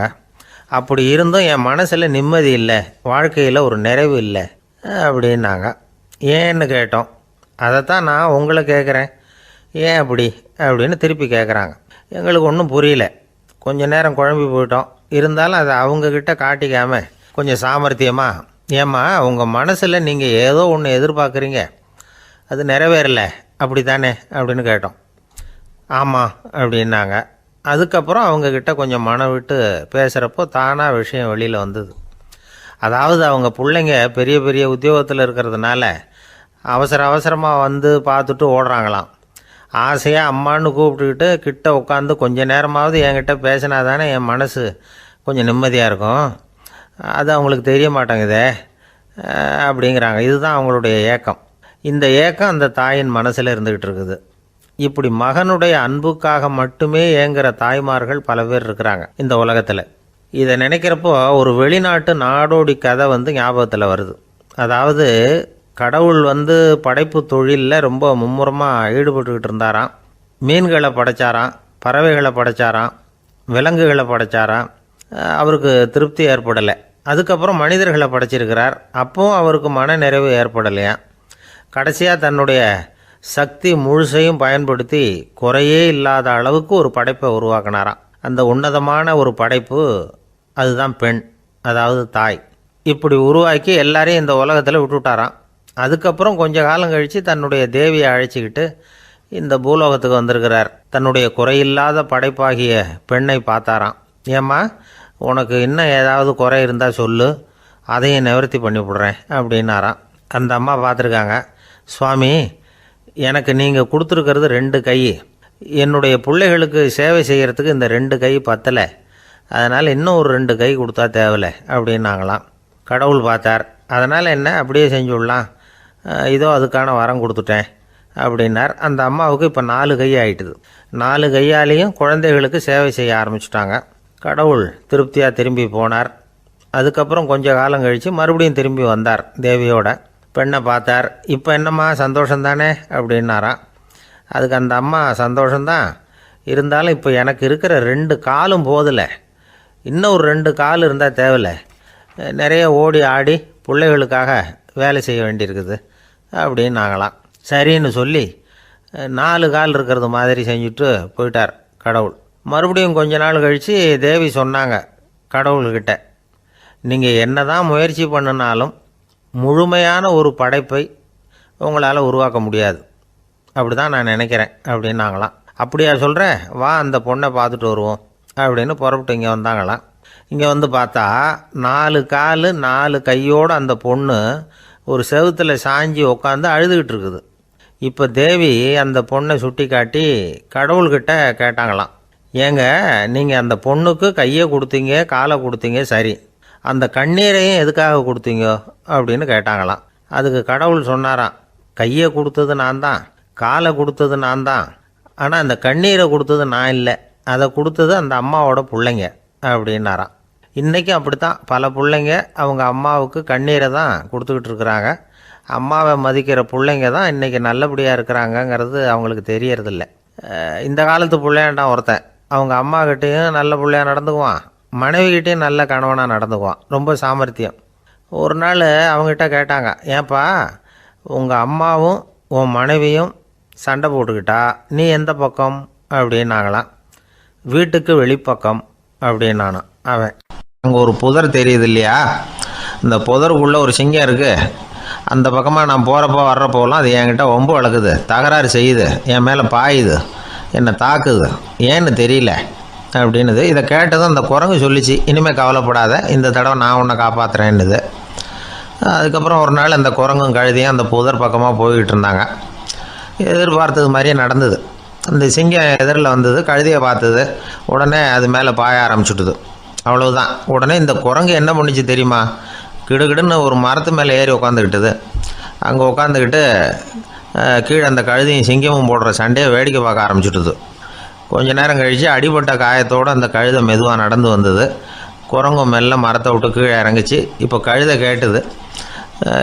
அப்படி இருந்தும் என் மனசில் நிம்மதி இல்லை, வாழ்க்கையில் ஒரு நிறைவு இல்லை அப்படின்னாங்க. ஏன்னு கேட்டோம். அதைத்தான் நான் உங்களை கேட்குறேன், ஏன் அப்படி அப்படின்னு திருப்பி கேட்குறாங்க. எங்களுக்கு ஒன்றும் புரியல. கொஞ்ச நேரம் குழம்பி போயிட்டோம். இருந்தாலும் அதை அவங்கக்கிட்ட காட்டிக்காமல் கொஞ்சம் சாமர்த்தியமாக, ஏம்மா உங்கள் மனசில் நீங்கள் ஏதோ ஒன்று எதிர்பார்க்குறீங்க, அது நிறைவேறல அப்படி தானே அப்படின்னு கேட்டோம். ஆமாம் அப்படின்னாங்க. அதுக்கப்புறம் அவங்கக்கிட்ட கொஞ்சம் மனம் விட்டு பேசுகிறப்போ தானாக விஷயம் வெளியில் வந்தது. அதாவது அவங்க பிள்ளைங்க பெரிய பெரிய உத்தியோகத்தில் இருக்கிறதுனால அவசரமாக வந்து பார்த்துட்டு ஓடுறாங்களாம். ஆசையாக அம்மான்னு கூப்பிட்டுக்கிட்டு கிட்ட உட்காந்து கொஞ்ச நேரமாவது என்கிட்ட பேசினா தானே என் மனசு கொஞ்சம் நிம்மதியாக இருக்கும். அது அவங்களுக்கு தெரிய மாட்டேங்குதே அப்படிங்கிறாங்க. இதுதான் அவங்களுடைய ஏக்கம். இந்த ஏக்கம் அந்த தாயின் மனசில் இருந்துக்கிட்டு இருக்குது. இப்படி மகனுடைய அன்புக்காக மட்டுமே ஏங்குற தாய்மார்கள் பல பேர் இருக்கிறாங்க இந்த உலகத்தில். இதை நினைக்கிறப்போ ஒரு வெளிநாட்டு நாடோடி கதை ஞாபகத்தில் வருது. அதாவது கடவுள் படைப்பு தொழிலில் ரொம்ப மும்முரமாக ஈடுபட்டுக்கிட்டு இருந்தாராம். மீன்களை படைச்சாராம், பறவைகளை படைச்சாராம், விலங்குகளை படைச்சாராம். அவருக்கு திருப்தி ஏற்படலை. அதுக்கப்புறம் மனிதர்களை படைச்சிருக்கிறார். அப்பவும் அவருக்கு மன நிறைவு ஏற்படலையாம். கடைசியாக தன்னுடைய சக்தி முழுசையும் பயன்படுத்தி குறையே இல்லாத அளவுக்கு ஒரு படைப்பை உருவாக்கினாராம். அந்த உன்னதமான ஒரு படைப்பு அதுதான் பெண், அதாவது தாய். இப்படி உருவாக்கி எல்லாரையும் இந்த உலகத்தில் விட்டுவிட்டாராம். அதுக்கப்புறம் கொஞ்ச காலம் கழித்து தன்னுடைய தேவியை அழைச்சிக்கிட்டு இந்த பூலோகத்துக்கு வந்திருக்கிறார். தன்னுடைய குறையில்லாத படைப்பாகிய பெண்ணை பார்த்தாராம். ஏம்மா, உனக்கு இன்னும் ஏதாவது குறை இருந்தால் சொல்லு, அதையும் நிவர்த்தி பண்ணி விடுறேன் அப்படின்னாராம். அந்த அம்மா பார்த்துருக்காங்க. சுவாமி, எனக்கு நீங்கள் கொடுத்துருக்கிறது 2 கை. என்னுடைய பிள்ளைகளுக்கு சேவை செய்கிறதுக்கு இந்த 2 கை பத்தலை. அதனால் இன்னும் ஒரு 2 கை கொடுத்தா தேவலை அப்படின்னாங்களாம். கடவுள் பார்த்தார். அதனால் என்ன, அப்படியே செஞ்சு விடலாம், இதோ அதுக்கான வரம் கொடுத்துட்டேன் அப்படின்னார். அந்த அம்மாவுக்கு இப்போ 4 கை ஆகிட்டுது. 4 கையாலேயும் குழந்தைகளுக்கு சேவை செய்ய ஆரம்பிச்சுட்டாங்க. கடவுள் திருப்தியாக திரும்பி போனார். அதுக்கப்புறம் கொஞ்ச காலம் கழித்து மறுபடியும் திரும்பி வந்தார் தேவியோட. பெண்ணை பார்த்தார். இப்போ என்னம்மா சந்தோஷந்தானே அப்படின்னாராம். அதுக்கு அந்த அம்மா, சந்தோஷந்தான், இருந்தாலும் இப்போ எனக்கு இருக்கிற 2 காலும் போதில்லை, இன்னும் ஒரு 2 கால் இருந்தால் தேவையில்லை, நிறைய ஓடி ஆடி பிள்ளைகளுக்காக வேலை செய்ய வேண்டியிருக்குது அப்படின்னாங்களாம். சரின்னு சொல்லி 4 கால் இருக்கிறது மாதிரி செஞ்சுட்டு போயிட்டார் கடவுள். மறுபடியும் கொஞ்ச நாள் கழித்து தேவி சொன்னாங்க கடவுள்கிட்ட, நீங்கள் என்ன தான் முயற்சி பண்ணினாலும் முழுமையான ஒரு படைப்பை உங்களால் உருவாக்க முடியாது, அப்படி தான் நான் நினைக்கிறேன் அப்படின்னாங்களாம். அப்படியா சொல்கிறேன், வா அந்த பொண்ணை பார்த்துட்டு வருவோம் அப்படின்னு புறப்பட்டு இங்கே வந்தாங்களாம். இங்கே பார்த்தா 4 கால் 4 கையோடு அந்த பொண்ணு ஒரு செவுத்தில் சாஞ்சி உட்காந்து அழுதுகிட்டு இருக்குது. இப்போ தேவி அந்த பொண்ணை சுட்டி காட்டி கடவுள்கிட்ட கேட்டாங்களாம், ஏங்க நீங்கள் அந்த பொண்ணுக்கு கையை கொடுத்தீங்க, காலை கொடுத்தீங்க, சரி, அந்த கண்ணீரையும் எதுக்காக கொடுத்தீங்க அப்படின்னு கேட்டாங்களாம். அதுக்கு கடவுள் சொன்னாராம், கையை கொடுத்தது நான் தான், காலை கொடுத்தது நான் தான், ஆனால் அந்த கண்ணீரை கொடுத்தது நான் இல்லை, அதை கொடுத்தது அந்த அம்மாவோட பிள்ளைங்க அப்படின்னாராம். இன்றைக்கும் அப்படித்தான் பல பிள்ளைங்க அவங்க அம்மாவுக்கு கண்ணீரை தான் கொடுத்துக்கிட்டு இருக்கிறாங்க. அம்மாவை மதிக்கிற பிள்ளைங்க தான் இன்றைக்கி நல்லபடியாக இருக்கிறாங்கங்கிறது அவங்களுக்கு தெரியறதில்ல. இந்த காலத்து பிள்ளையாண்டான் ஒருத்தன் அவங்க அம்மாக்கிட்டேயும் நல்ல பிள்ளையாக நடந்துக்குவான், மனைவிக்கிட்டேயும் நல்ல கணவனாக நடந்துக்குவான், ரொம்ப சாமர்த்தியம். ஒரு நாள் அவங்ககிட்ட கேட்டாங்க, ஏன்பா உங்கள் அம்மாவும் உன் மனைவியும் சண்டை போட்டுக்கிட்டா நீ எந்த பக்கம் அப்படின்னாங்களாம். வீட்டுக்கு வெளிப்பக்கம் அப்படின்னானோ அவன். அங்கே ஒரு புதர் தெரியுது இல்லையா, இந்த புதருக்குள்ளே ஒரு சிங்கம் இருக்குது, அந்த பக்கமாக நான் போகிறப்போ வர்றப்போலாம் அது என்கிட்ட வம்பு வளர்க்குது, தகராறு செய்யுது, என் மேலே பாயுது, என்னை தாக்குது, ஏன்னு தெரியல அப்படின்னுது. இதை கேட்டதும் அந்த குரங்கு சொல்லிச்சு, இனிமேல் கவலைப்படாத, இந்த தடவை நான் உன்னை காப்பாற்றுறேன்னுது. அதுக்கப்புறம் ஒரு நாள் அந்த குரங்கும் கழுதியும் அந்த புதர் பக்கமாக போய்கிட்டு இருந்தாங்க. எதிர்பார்த்தது மாதிரியே நடந்தது. அந்த சிங்கம் எதிரில் வந்தது, கழுதியை பார்த்தது, உடனே அது மேலே பாய ஆரம்பிச்சுட்டுது. அவ்வளவுதான். உடனே இந்த குரங்கு என்ன பண்ணிச்சு தெரியுமா, கிடுகிடுன்னு ஒரு மரத்து மேலே ஏறி உட்காந்துக்கிட்டுது. அங்கே உட்காந்துக்கிட்டு கீழே அந்த கழுதியும் சிங்கமும் போடுற சண்டையை வேடிக்கை பார்க்க ஆரம்பிச்சுட்டுது. கொஞ்ச நேரம் கழித்து அடிபட்ட காயத்தோடு அந்த கழுதை மெதுவாக நடந்து வந்தது. குரங்கும் மெல்ல மரத்தை விட்டு கீழே இறங்குச்சு. இப்போ கழுதை கேட்டுது,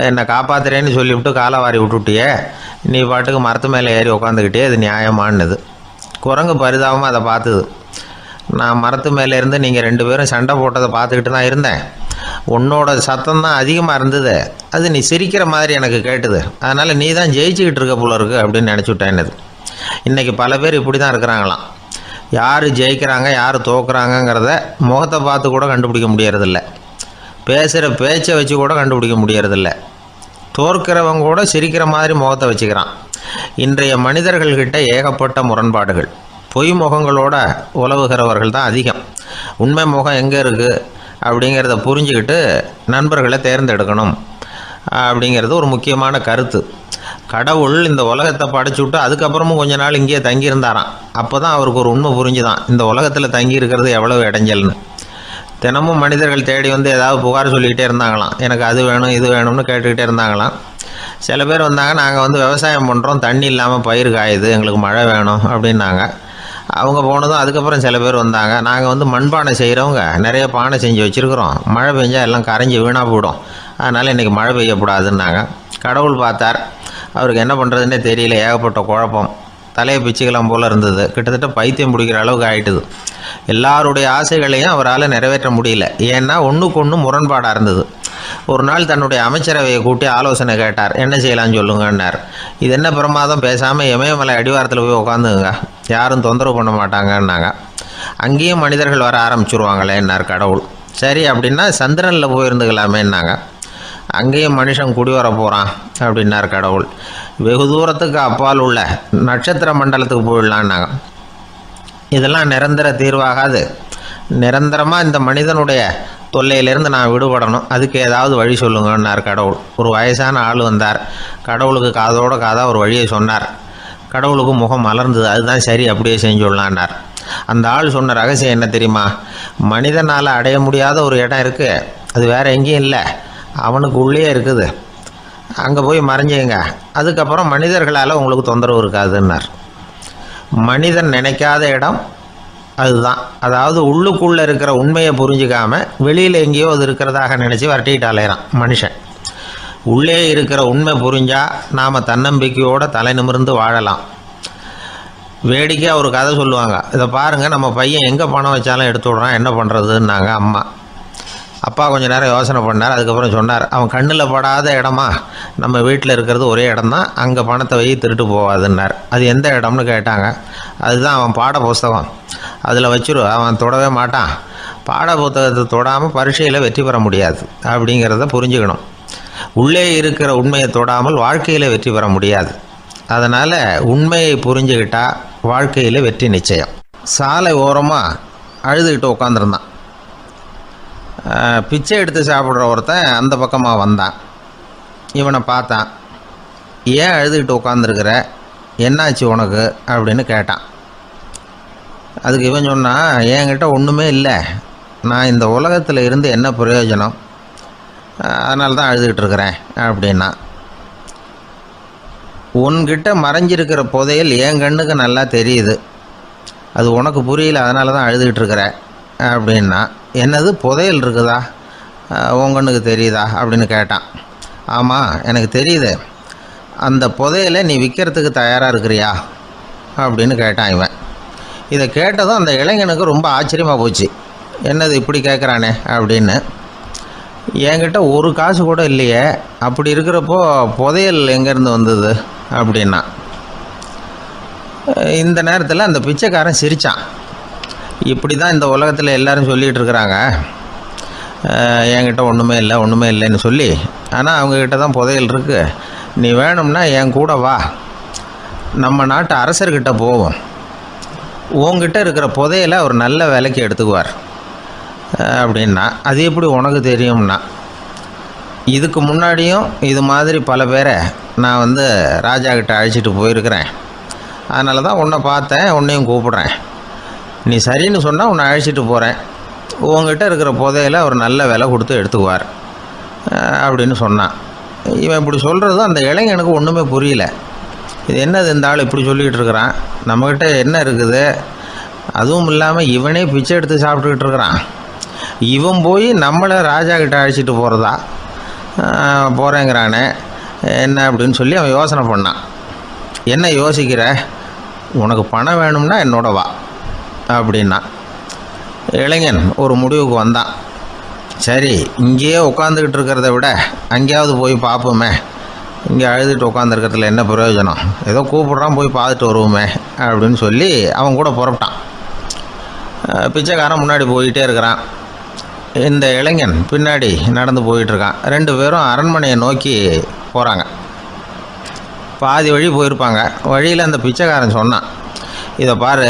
என்னை காப்பாற்றுறேன்னு சொல்லிவிட்டு காலை வாரி விட்டுட்டியே, நீ பாட்டுக்கு மரத்து மேலே ஏறி உட்காந்துக்கிட்டே, அது நியாயமானது. குரங்கு பரிதாபமாக அதை பார்த்துது. நான் மரத்து மேலே இருந்து நீங்கள் 2 பேரும் சண்டை போட்டதை பார்த்துக்கிட்டு தான் இருந்தேன், உன்னோட சத்தம் தான் அதிகமாக இருந்தது, அது நீ சிரிக்கிற மாதிரி எனக்கு கேட்டுது, அதனால் நீ தான் ஜெயிச்சுக்கிட்டு இருக்க போல இருக்கு அப்படின்னு நினச்சிவிட்டேன்னுது. இன்றைக்கி பல பேர் இப்படி தான் இருக்கிறாங்களாம். யார் ஜெயிக்கிறாங்க யார் தோக்குறாங்கங்கிறத முகத்தை பார்த்து கூட கண்டுபிடிக்க முடியறதில்ல, பேசுகிற பேச்சை வச்சு கூட கண்டுபிடிக்க முடியறதில்ல. தோற்கிறவங்க கூட சிரிக்கிற மாதிரி முகத்தை வச்சுக்கிறான். இன்றைய மனிதர்கள்கிட்ட ஏகப்பட்ட முரண்பாடுகள். பொய் முகங்களோட உலவுகிறவர்கள் தான் அதிகம். உண்மை முகம் எங்கே இருக்குது அப்படிங்கிறத புரிஞ்சுக்கிட்டு நண்பர்களை தேர்ந்தெடுக்கணும் அப்படிங்கிறது ஒரு முக்கியமான கருத்து. கடவுள் இந்த உலகத்தை படைச்சு விட்டு அதுக்கப்புறமும் கொஞ்ச நாள் இங்கேயே தங்கியிருந்தாராம். அப்போ தான் அவருக்கு ஒரு உண்மை புரிஞ்சுதான், இந்த உலகத்தில் தங்கி இருக்கிறது எவ்வளவு இடைஞ்சல்னு. தினமும் மனிதர்கள் தேடி வந்து ஏதாவது புகார் சொல்லிக்கிட்டே இருந்தாங்களாம். எனக்கு அது வேணும் இது வேணும்னு கேட்டுக்கிட்டே இருந்தாங்களாம். சில பேர் வந்தாங்க, நாங்கள் வந்து விவசாயம் பண்ணுறோம், தண்ணி இல்லாமல் பயிர் காயுது, எங்களுக்கு மழை வேணும் அப்படின்னாங்க. அவங்க போனதும் அதுக்கப்புறம் சில பேர் வந்தாங்க, நாங்கள் வந்து மண்பானை செய்கிறவங்க, நிறைய பானை செஞ்சு வச்சுருக்குறோம், மழை பெஞ்சால் எல்லாம் கரைஞ்சி வீணாக போயிடும், அதனால் இன்றைக்கி மழை பெய்யக்கூடாதுன்னாங்க. கடவுள் பார்த்தார், அவருக்கு என்ன பண்ணுறதுன்னே தெரியல, ஏகப்பட்ட குழப்பம், தலையை பிச்சுக்கலாம் போல் இருந்தது, கிட்டத்தட்ட பைத்தியம் பிடிக்கிற அளவுக்கு ஆகிட்டுது. எல்லாருடைய ஆசைகளையும் அவரால் நிறைவேற்ற முடியல, ஏன்னா ஒன்றுக்கு ஒன்று முரண்பாடாக இருந்தது. ஒரு நாள் தன்னுடைய அமைச்சரவையை கூட்டி ஆலோசனை கேட்டார். என்ன செய்யலான்னு சொல்லுங்கன்னார். இது என்ன பிரமாதம், பேசாமல் இமயமலை அடிவாரத்தில் போய் உட்காந்துங்க, யாரும் தொந்தரவு பண்ண மாட்டாங்கன்னாங்க. அங்கேயும் மனிதர்கள் வர ஆரம்பிச்சுருவாங்களேன்னார் கடவுள். சரி அப்படின்னா சந்திரனில் போயிருந்துக்கலாமேன்னாங்க. அங்கேயும் மனுஷன் குடி வர போகிறான் அப்படின்னார் கடவுள். வெகு தூரத்துக்கு அப்பால் உள்ள நட்சத்திர மண்டலத்துக்கு போயிடலான்னாங்க. இதெல்லாம் நிரந்தர தீர்வாகாது, நிரந்தரமாக இந்த மனிதனுடைய தொல்லையிலேருந்து நான் விடுபடணும், அதுக்கு ஏதாவது வழி சொல்லுங்கன்னார் கடவுள். ஒரு வயசான ஆள் வந்தார். கடவுளுக்கு காதோட காதாக ஒரு வழியை சொன்னார். கடவுளுக்கு முகம் மலர்ந்தது. அதுதான் சரி, அப்படியே செஞ்சுடலான்னார். அந்த ஆள் சொன்ன ரகசியம் என்ன தெரியுமா? மனிதனால் அடைய முடியாத ஒரு இடம் இருக்குது, அது வேறு எங்கேயும் இல்லை, அவனுக்கு உள்ளே இருக்குது, அங்கே போய் மறைஞ்சிங்க, அதுக்கப்புறம் மனிதர்களால் உங்களுக்கு தொந்தரவு இருக்காதுன்னார். மனிதன் நினைக்காத இடம் அதுதான். அதாவது உள்ளுக்குள்ளே இருக்கிற உண்மையை புரிஞ்சிக்காம வெளியில் எங்கேயோ அது இருக்கிறதாக நினச்சி வரட்டிக்கிட்டு அலையிறான் மனுஷன். உள்ளே இருக்கிற உண்மை புரிஞ்சால் நாம் தன்னம்பிக்கையோடு தலை நிமிர்ந்து வாழலாம். வேடிக்கையாக ஒரு கதை சொல்லுவாங்க, இதை பாருங்கள், நம்ம பையன் எங்கே பணம் வச்சாலும் எடுத்து விட்றான், என்ன பண்ணுறதுன்னாங்க அம்மா. அப்பா கொஞ்சம் நேரம் யோசனை பண்ணார். அதுக்கப்புறம் சொன்னார், அவன் கண்ணில் படாத இடமா நம்ம வீட்டில் இருக்கிறது ஒரே இடம்தான், அங்கே பணத்தை வை திருட்டு போகாதுன்னார். அது எந்த இடம்னு கேட்டாங்க. அதுதான் அவன் பாட புஸ்தகம், அதில் வச்சுரு, அவன் தொடவே மாட்டான், பாட புத்தகத்தை தொடாமல் பரீட்சையில் வெற்றி பெற முடியாது அப்படிங்கிறத புரிஞ்சுக்கணும். உள்ளே இருக்கிற உண்மையை தொடாமல் வாழ்க்கையில் வெற்றி பெற முடியாது. அதனால் உண்மையை புரிஞ்சுக்கிட்டால் வாழ்க்கையில் வெற்றி நிச்சயம். சாலை ஓரமாக அழுதுகிட்டு உட்காந்துருந்தான். பிச்சை எடுத்து சாப்பிட்ற ஒருத்தன் அந்த பக்கமாக வந்தான். இவனை பார்த்தான். ஏன் அழுதுகிட்டு உட்காந்துருக்கிற, என்னாச்சு உனக்கு அப்படின்னு கேட்டான். அதுக்கு இவன் சொன்னான், என்கிட்ட ஒன்றுமே இல்லை, நான் இந்த உலகத்தில் இருந்து என்ன பிரயோஜனம், அதனால தான் அழுதுகிட்டு இருக்கிறேன் அப்படின்னா. உன்கிட்ட மறைஞ்சிருக்கிற புதையல் என் கண்ணுக்கு நல்லா தெரியுது, அது உனக்கு புரியல, அதனால தான் அழுதுகிட்டு இருக்கிற அப்படின்னா. என்னது, புதையல் இருக்குதா, உன் கண்ணுக்கு தெரியுதா அப்படின்னு கேட்டான். ஆமாம், எனக்கு தெரியுது, அந்த புதையலை நீ விற்கிறதுக்கு தயாராக இருக்கிறியா அப்படின்னு கேட்டான் இவன். இதை கேட்டதும் அந்த இளைஞனுக்கு ரொம்ப ஆச்சரியமாக போச்சு. என்னது இப்படி கேட்குறானே அப்படின்னு. என்கிட்ட ஒரு காசு கூட இல்லையே, அப்படி இருக்கிறப்போ புதையல் எங்கேருந்து வந்தது அப்படின்னா. இந்த நேரத்தில் அந்த பிச்சைக்காரன் சிரித்தான். இப்படி தான் இந்த உலகத்தில் எல்லோரும் சொல்லிகிட்டு இருக்கிறாங்க, என்கிட்ட ஒன்றுமே இல்லை ஒன்றுமே இல்லைன்னு சொல்லி, ஆனால் அவங்கக்கிட்ட தான் புதையல் இருக்குது, நீ வேணும்னா என் கூட வா, நம்ம நாட்டு அரசர்கிட்ட போவோம், உங்ககிட்ட இருக்கிற புதையலை அவர் நல்ல விலைக்கு எடுத்துக்குவார் அப்படின்னா. அது எப்படி உனக்கு தெரியும்னா, இதுக்கு முன்னாடியும் இது மாதிரி பல பேரை நான் வந்து ராஜா கிட்ட அழைச்சிட்டு போயிருக்கிறேன், அதனால தான் உன்னை பார்த்தேன், உன்னையும் கூப்பிட்றேன், நீ சரின்னு சொன்னால் உன்னை அழைச்சிட்டு போகிறேன், உங்ககிட்ட இருக்கிற புதையலை அவர் நல்ல விலை கொடுத்து எடுத்துக்குவார் அப்படின்னு சொன்னான். இவன் இப்படி சொல்கிறது அந்த இளைஞனுக்கு ஒன்றுமே புரியல. இது என்னது இந்த ஆள் இப்படி சொல்லிகிட்டு இருக்கிறான், நம்மக்கிட்ட என்ன இருக்குது, அதுவும் இல்லாமல் இவனே பிச்சை எடுத்து சாப்பிட்டுக்கிட்டு இருக்கிறான், இவன் போய் நம்மளை ராஜா கிட்ட அழைச்சிட்டு போகிறதா போகிறேங்கிறானே என்ன அப்படின்னு சொல்லி அவன் யோசனை பண்ணான். என்ன யோசிக்கிற, உனக்கு பணம் வேணும்னா என்னோட வா அப்படின்னா. இளைஞன் ஒரு முடிவுக்கு வந்தான். சரி, இங்கேயே உட்காந்துக்கிட்டு இருக்கிறத விட அங்கேயாவது போய் பார்ப்போமே, இங்கே அழுதுட்டு உட்காந்துருக்கிறதுல என்ன பிரயோஜனம், ஏதோ கூப்பிட்றான் போய் பார்த்துட்டு வருவோமே அப்படின்னு சொல்லி அவன் கூட புறப்பட்டான். பிச்சைக்காரன் முன்னாடி போயிட்டே இருக்கிறான், இந்த இளைஞன் பின்னாடி நடந்து போயிட்டுருக்கான். ரெண்டு பேரும் அரண்மனையை நோக்கி போகிறாங்க. பாதி வழி போயிருப்பாங்க. வழியில் அந்த பிச்சைக்காரன் சொன்னான், இதை பாரு,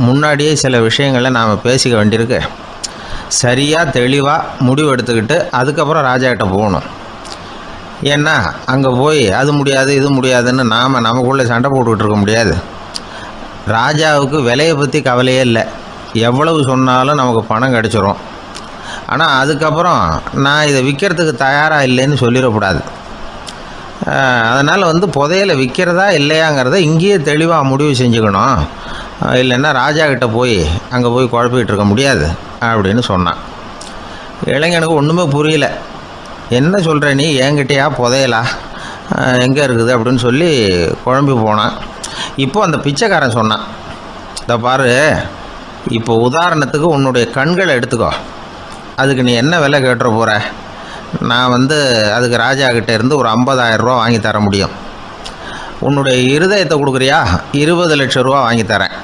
முன்னாடியே சில விஷயங்களை நாம் பேசிக்க வேண்டியிருக்கு, சரியாக தெளிவாக முடிவு எடுத்துக்கிட்டு அதுக்கப்புறம் ராஜாக்கிட்ட போகணும். ஏன்னா அங்கே போய் அது முடியாது இது முடியாதுன்னு நாம் நமக்குள்ளே சண்டை போட்டுக்கிட்டு இருக்க முடியாது. ராஜாவுக்கு விலையை பற்றி கவலையே இல்லை. எவ்வளவு சொன்னாலும் நமக்கு பணம் கிடச்சிரும். ஆனால் அதுக்கப்புறம் நான் இதை விற்கிறதுக்கு தயாராக இல்லைன்னு சொல்லிடக்கூடாது. அதனால் புதையலை விற்கிறதா இல்லையாங்கிறத இங்கேயே தெளிவாக முடிவு செஞ்சுக்கணும். இல்லைன்னா ராஜா கிட்ட போய் அங்கே போய் குழப்பிக்கிட்டு இருக்க முடியாது அப்படின்னு சொன்னான். இளைஞனுக்கு ஒன்றுமே புரியல. என்ன சொல்கிற நீ, என்கிட்டயா புதையலா, எங்கே இருக்குது அப்படின்னு சொல்லி குழம்பி போனான். இப்போது அந்த பிச்சைக்காரன் சொன்னான், இதை பாரு, இப்போ உதாரணத்துக்கு உன்னுடைய கண்களை எடுத்துக்கோ. அதுக்கு நீ என்ன விலை கேட்டுற போகிற? நான் அதுக்கு ராஜா கிட்டே இருந்து ஒரு 50,000 ரூபா வாங்கி தர முடியும். உன்னுடைய இருதயத்தை கொடுக்குறியா, 20 லட்சம் ரூபா வாங்கி தரேன்.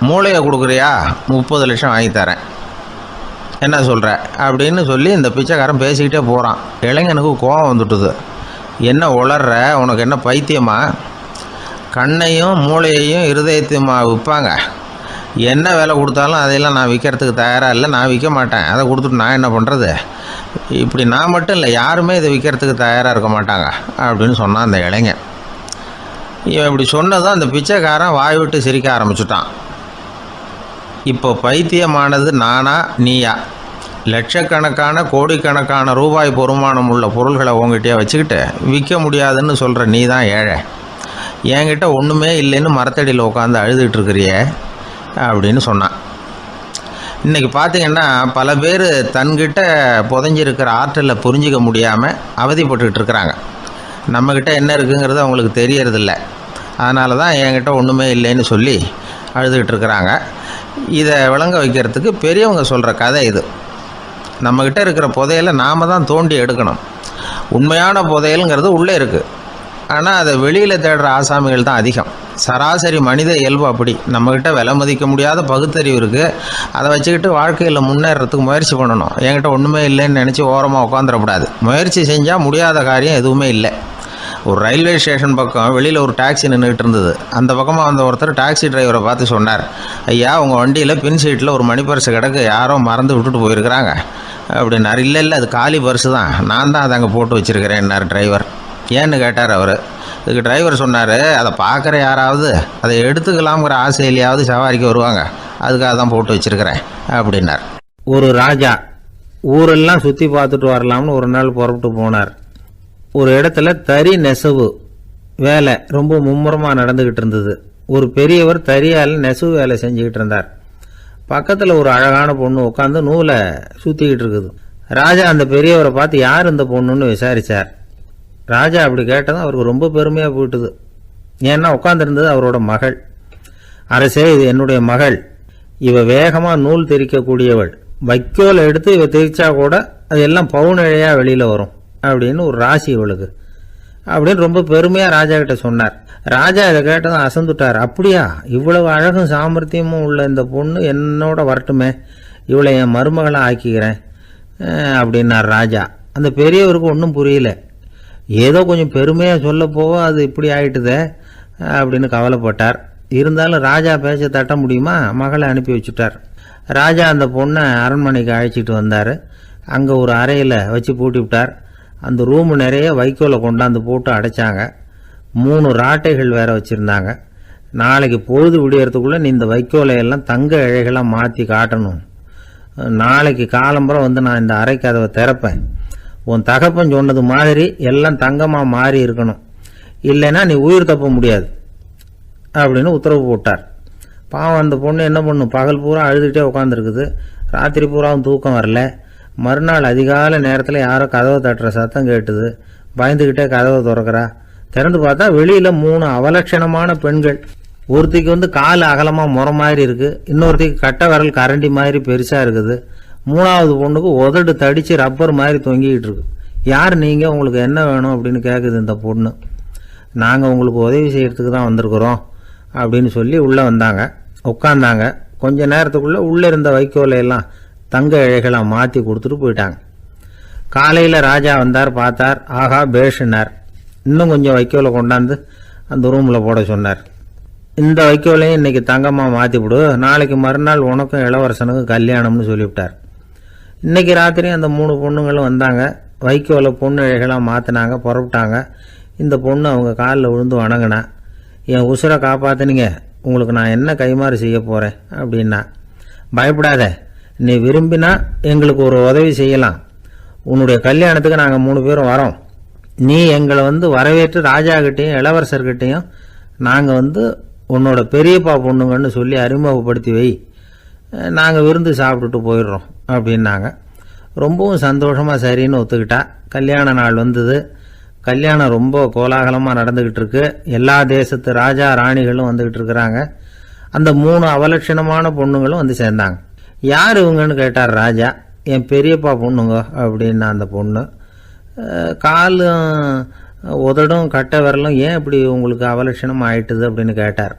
மூளையை கொடுக்குறியா, 30 லட்சம் வாங்கி தரேன். என்ன சொல்கிற அப்படின்னு சொல்லி இந்த பிச்சைக்காரன் பேசிக்கிட்டே போகிறான். இளைஞனுக்கு கோபம் வந்துட்டுது. என்ன உளர்ற, உனக்கு என்ன பைத்தியமா? கண்ணையும் மூளையையும் இருதயத்தையுமா விற்பாங்க? என்ன விலை கொடுத்தாலும் அதையெல்லாம் நான் விற்கிறதுக்கு தயாராக இல்லை, நான் விற்க மாட்டேன். அதை கொடுத்துட்டு நான் என்ன பண்ணுறது? இப்படி நான் மட்டும் இல்லை, யாருமே இதை விற்கிறதுக்கு தயாராக இருக்க மாட்டாங்க அப்படின்னு சொன்னான் அந்த இளைஞன். இவன் இப்படி சொன்னதும் அந்த பிச்சைக்காரன் வாய் விட்டு சிரிக்க ஆரம்பிச்சுட்டான். இப்போ பைத்தியமானது நானா நீயா? லட்சக்கணக்கான கோடிக்கணக்கான ரூபாய் பொறுமானம் உள்ள பொருள்களை உங்ககிட்டயே வச்சுக்கிட்டு விற்க முடியாதுன்னு சொல்கிற நீ தான் ஏழை. என்கிட்ட ஒன்றுமே இல்லைன்னு மரத்தடியில் உட்காந்து அழுதுகிட்டு இருக்கிறியே அப்படின்னு சொன்னான். இன்றைக்கி பார்த்திங்கன்னா பல பேர் தன்கிட்ட புதைஞ்சிருக்கிற ஆற்றலை புரிஞ்சிக்க முடியாமல் அவதிப்பட்டுக்கிட்டு இருக்கிறாங்க. நம்மக்கிட்ட என்ன இருக்குங்கிறது அவங்களுக்கு தெரியறதில்ல. அதனால தான் என்கிட்ட ஒன்றுமே இல்லைன்னு சொல்லி அழுதுகிட்டு இருக்கிறாங்க. இதை விளங்க வைக்கிறதுக்கு பெரியவங்க சொல்கிற கதை இது. நம்மக்கிட்ட இருக்கிற புதையலை நாம் தான் தோண்டி எடுக்கணும். உண்மையான புதையலுங்கிறது உள்ளே இருக்குது. ஆனால் அதை வெளியில் தேடுற ஆசாமிகள் தான் அதிகம். சராசரி மனித இயல்பு அப்படி. நம்மக்கிட்ட விலை மதிக்க முடியாத பகுத்தறிவு இருக்குது. அதை வச்சுக்கிட்டு வாழ்க்கையில் முன்னேறதுக்கு முயற்சி பண்ணணும். என்கிட்ட ஒன்றுமே இல்லைன்னு நினச்சி ஓரமாக உட்காந்துடக்கூடாது. முயற்சி செஞ்சால் முடியாத காரியம் எதுவுமே இல்லை. ஒரு ரயில்வே ஸ்டேஷன் பக்கம் வெளியில் ஒரு டாக்ஸி நின்றுட்டு இருந்தது. அந்த பக்கமாக வந்த ஒருத்தர் டாக்ஸி டிரைவரை பார்த்து சொன்னார், ஐயா, உங்கள் வண்டியில் பின் சீட்டில் ஒரு மணி பர்ஸு கிடக்கு, யாரோ மறந்து விட்டுட்டு போயிருக்கிறாங்க அப்படின்னார். இல்லை இல்லை, அது காலி பர்ஸு தான், நான் தான் அதை அங்கே போட்டு வச்சுருக்கிறேன்னார் டிரைவர். ஏன்னு கேட்டார் அவர். இதுக்கு டிரைவர் சொன்னார், அதை பார்க்குற யாராவது அதை எடுத்துக்கலாம்ங்கிற ஆசையிலையாவது சவாரிக்கு வருவாங்க, அதுக்காக தான் போட்டு வச்சுருக்கிறேன் அப்படின்னார். ஒரு ராஜா ஊரெல்லாம் சுற்றி பார்த்துட்டு வரலாம்னு ஒரு நாள் புறப்பட்டு போனார். ஒரு இடத்துல தறி நெசவு வேலை ரொம்ப மும்முரமாக நடந்துக்கிட்டு இருந்தது. ஒரு பெரியவர் தறியால் நெசவு வேலை செஞ்சுக்கிட்டு இருந்தார். பக்கத்தில் ஒரு அழகான பொண்ணு உட்காந்து நூலை சுற்றிக்கிட்டு இருக்குது. ராஜா அந்த பெரியவரை பார்த்து யார் இந்த பொண்ணுன்னு விசாரித்தார். ராஜா அப்படி கேட்டதும் அவருக்கு ரொம்ப பெருமையாக போயிட்டுது. ஏன்னா உட்காந்துருந்தது அவரோட மகள். அரசே, இது என்னுடைய மகள். இவ வேகமாக நூல் திரிக்கக்கூடியவள். வைக்கோலை எடுத்து இவ திரிச்சா கூட அது எல்லாம் பவுனிழையாக வெளியில் வரும் அப்படின்னு ஒரு ராசி இவளுக்கு அப்படின்னு ரொம்ப பெருமையாக ராஜா கிட்ட சொன்னார். ராஜா இதை கேட்டதும் அசந்துட்டார். அப்படியா, இவ்வளவு அழகும் சாமர்த்தியமும் உள்ள இந்த பொண்ணு என்னோட வரட்டுமே, இவளை என் மருமகளை ஆக்கிக்கிறேன் அப்படின்னார் ராஜா. அந்த பெரியவருக்கு ஒன்றும் புரியல. ஏதோ கொஞ்சம் பெருமையாக சொல்ல போக அது இப்படி ஆயிட்டுதே அப்படின்னு கவலைப்பட்டார். இருந்தாலும் ராஜா பேச்ச தட்ட முடியுமா, மகளை அனுப்பி வச்சுட்டார். ராஜா அந்த பொண்ணை அரண்மனைக்கு அழைச்சிட்டு வந்தார். அங்கே ஒரு அறையில் வச்சு பூட்டி விட்டார். அந்த ரூமு நிறைய வைக்கோலை கொண்டாந்து போட்டு அடைச்சாங்க. 3 ராட்டைகள் வேற வச்சுருந்தாங்க. நாளைக்கு பொழுது விடியறதுக்குள்ளே நீ இந்த வைக்கோலையெல்லாம் தங்க இழைகளாக மாற்றி காட்டணும். நாளைக்கு காலம்பரம் நான் இந்த அறை கதவை திறப்பேன். உன் தகப்பன் சொன்னது மாதிரி எல்லாம் தங்கமாக மாறி இருக்கணும், இல்லைன்னா நீ உயிர் தப்ப முடியாது அப்படின்னு உத்தரவு போட்டார். பாவம் அந்த பொண்ணு என்ன பண்ணும், பகல் பூரா அழுதுகிட்டே உட்காந்துருக்குது. ராத்திரி பூராவும் தூக்கம் வரல. மறுநாள் அதிகாலை நேரத்தில் யாரோ கதவை தட்டுற சத்தம் கேட்டுது. பயந்துக்கிட்டே கதவை திறக்கிறா. திறந்து பார்த்தா வெளியில் 3 அவலட்சணமான பெண்கள். ஒருத்திக்கு கால் அகலமாக முறை மாதிரி இருக்குது, இன்னொருத்திக்கு கட்டை விரல் கரண்டி மாதிரி பெருசாக இருக்குது, 3ஆவது பொண்ணுக்கு உதடு தடித்து ரப்பர் மாதிரி தொங்கிக்கிட்டு இருக்கு. யார் நீங்கள், உங்களுக்கு என்ன வேணும் அப்படின்னு கேட்குது இந்த பொண்ணு. நாங்கள் உங்களுக்கு உதவி செய்கிறதுக்கு தான் வந்திருக்கிறோம் அப்படின்னு சொல்லி உள்ளே வந்தாங்க. உட்காந்தாங்க. கொஞ்ச நேரத்துக்குள்ளே உள்ளே இருந்த வைக்கோலையெல்லாம் தங்க இழைகளாக மாற்றி கொடுத்துட்டு போயிட்டாங்க. காலையில் ராஜா வந்தார். பார்த்தார். ஆகா பேஷுன்னார். இன்னும் கொஞ்சம் வைக்கோலை கொண்டாந்து அந்த ரூமில் போட சொன்னார். இந்த வைக்கோலையும் இன்றைக்கி தங்கமாக மாற்றிவிடு, நாளைக்கு மறுநாள் உனக்கும் இளவரசனுக்கும் கல்யாணம்னு சொல்லிவிட்டார். இன்றைக்கி ராத்திரி அந்த 3 பொண்ணுங்களும் வந்தாங்க. வைக்கோலை பொண்ணு இழைகளாக மாற்றினாங்க, புறப்பட்டாங்க. இந்த பொண்ணு அவங்க காலில் விழுந்து வணங்கினா, என் உசுரை காப்பாற்றினீங்க, உங்களுக்கு நான் என்ன கைமாறு செய்ய போகிறேன் அப்படின்னா. பயப்படாத, நீ விரும்பினா எங்களுக்கு ஒரு உதவி செய்யலாம். உன்னுடைய கல்யாணத்துக்கு நாங்கள் 3 பேரும் வரோம். நீ எங்களை வரவேற்று ராஜாக்கிட்டையும் இளவரசர்கிட்டையும் நாங்கள் உன்னோட பெரியப்பா பொண்ணுங்கன்னு சொல்லி அறிமுகப்படுத்தி வை, நாங்கள் விருந்து சாப்பிட்டுட்டு போயிடுறோம் அப்படின்னாங்க. ரொம்பவும் சந்தோஷமாக சரின்னு ஒத்துக்கிட்டா. கல்யாண நாள் வந்தது. கல்யாணம் ரொம்ப கோலாகலமாக நடந்துக்கிட்டு இருக்கு. எல்லா தேசத்து ராஜா ராணிகளும் வந்துக்கிட்டு இருக்கிறாங்க. அந்த 3 அவலட்சணமான பொண்ணுங்களும் சேர்ந்தாங்க. யார் இவங்கன்னு கேட்டார் ராஜா. என் பெரியப்பா பொண்ணுங்க அப்படின்னா அந்த பொண்ணு. காலும் உதடும் கட்டை விரலும் ஏன் இப்படி உங்களுக்கு அவலட்சணம் ஆயிட்டுது அப்படின்னு கேட்டார்.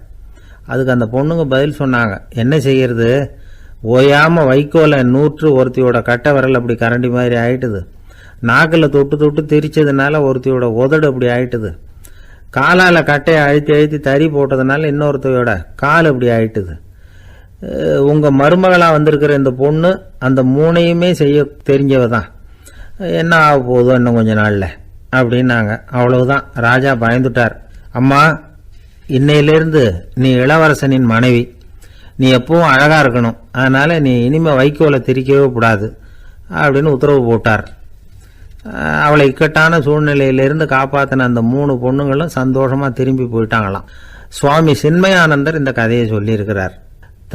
அதுக்கு அந்த பொண்ணுங்க பதில் சொன்னாங்க. என்ன செய்யறது, ஓயாமல் வைக்கோலை நூற்று ஒருத்தியோட கட்டை விரல் அப்படி கரண்டி மாதிரி ஆயிட்டுது. நாக்கில் தொட்டு தொட்டு திரிச்சதுனால ஒருத்தியோட உதடு அப்படி ஆயிட்டுது. காலால் கட்டையை அழுத்தி அழுத்தி தறி போட்டதுனால இன்னொருத்தையோட கால் அப்படி ஆயிட்டுது. உங்கள் மருமகளாக வந்திருக்கிற இந்த பொண்ணு அந்த 3ஐயுமே செய்ய தெரிஞ்சவ தான். என்ன ஆக போதும் இன்னும் கொஞ்ச நாளில் அப்படின்னாங்க. அவ்வளவுதான். ராஜா பயந்துட்டார். அம்மா, இன்னையிலேருந்து நீ இளவரசனின் மனைவி. நீ எப்பவும் அழகாக இருக்கணும். அதனால் நீ இனிமேல் வைக்கோலை திரிக்கவே கூடாது அப்படின்னு உத்தரவு போட்டார். அவளை இக்கட்டான சூழ்நிலையிலிருந்து காப்பாற்றின அந்த 3 பொண்ணுங்களும் சந்தோஷமாக திரும்பி போயிட்டாங்களாம். சுவாமி சின்மயானந்தர் இந்த கதையை சொல்லியிருக்கிறார்.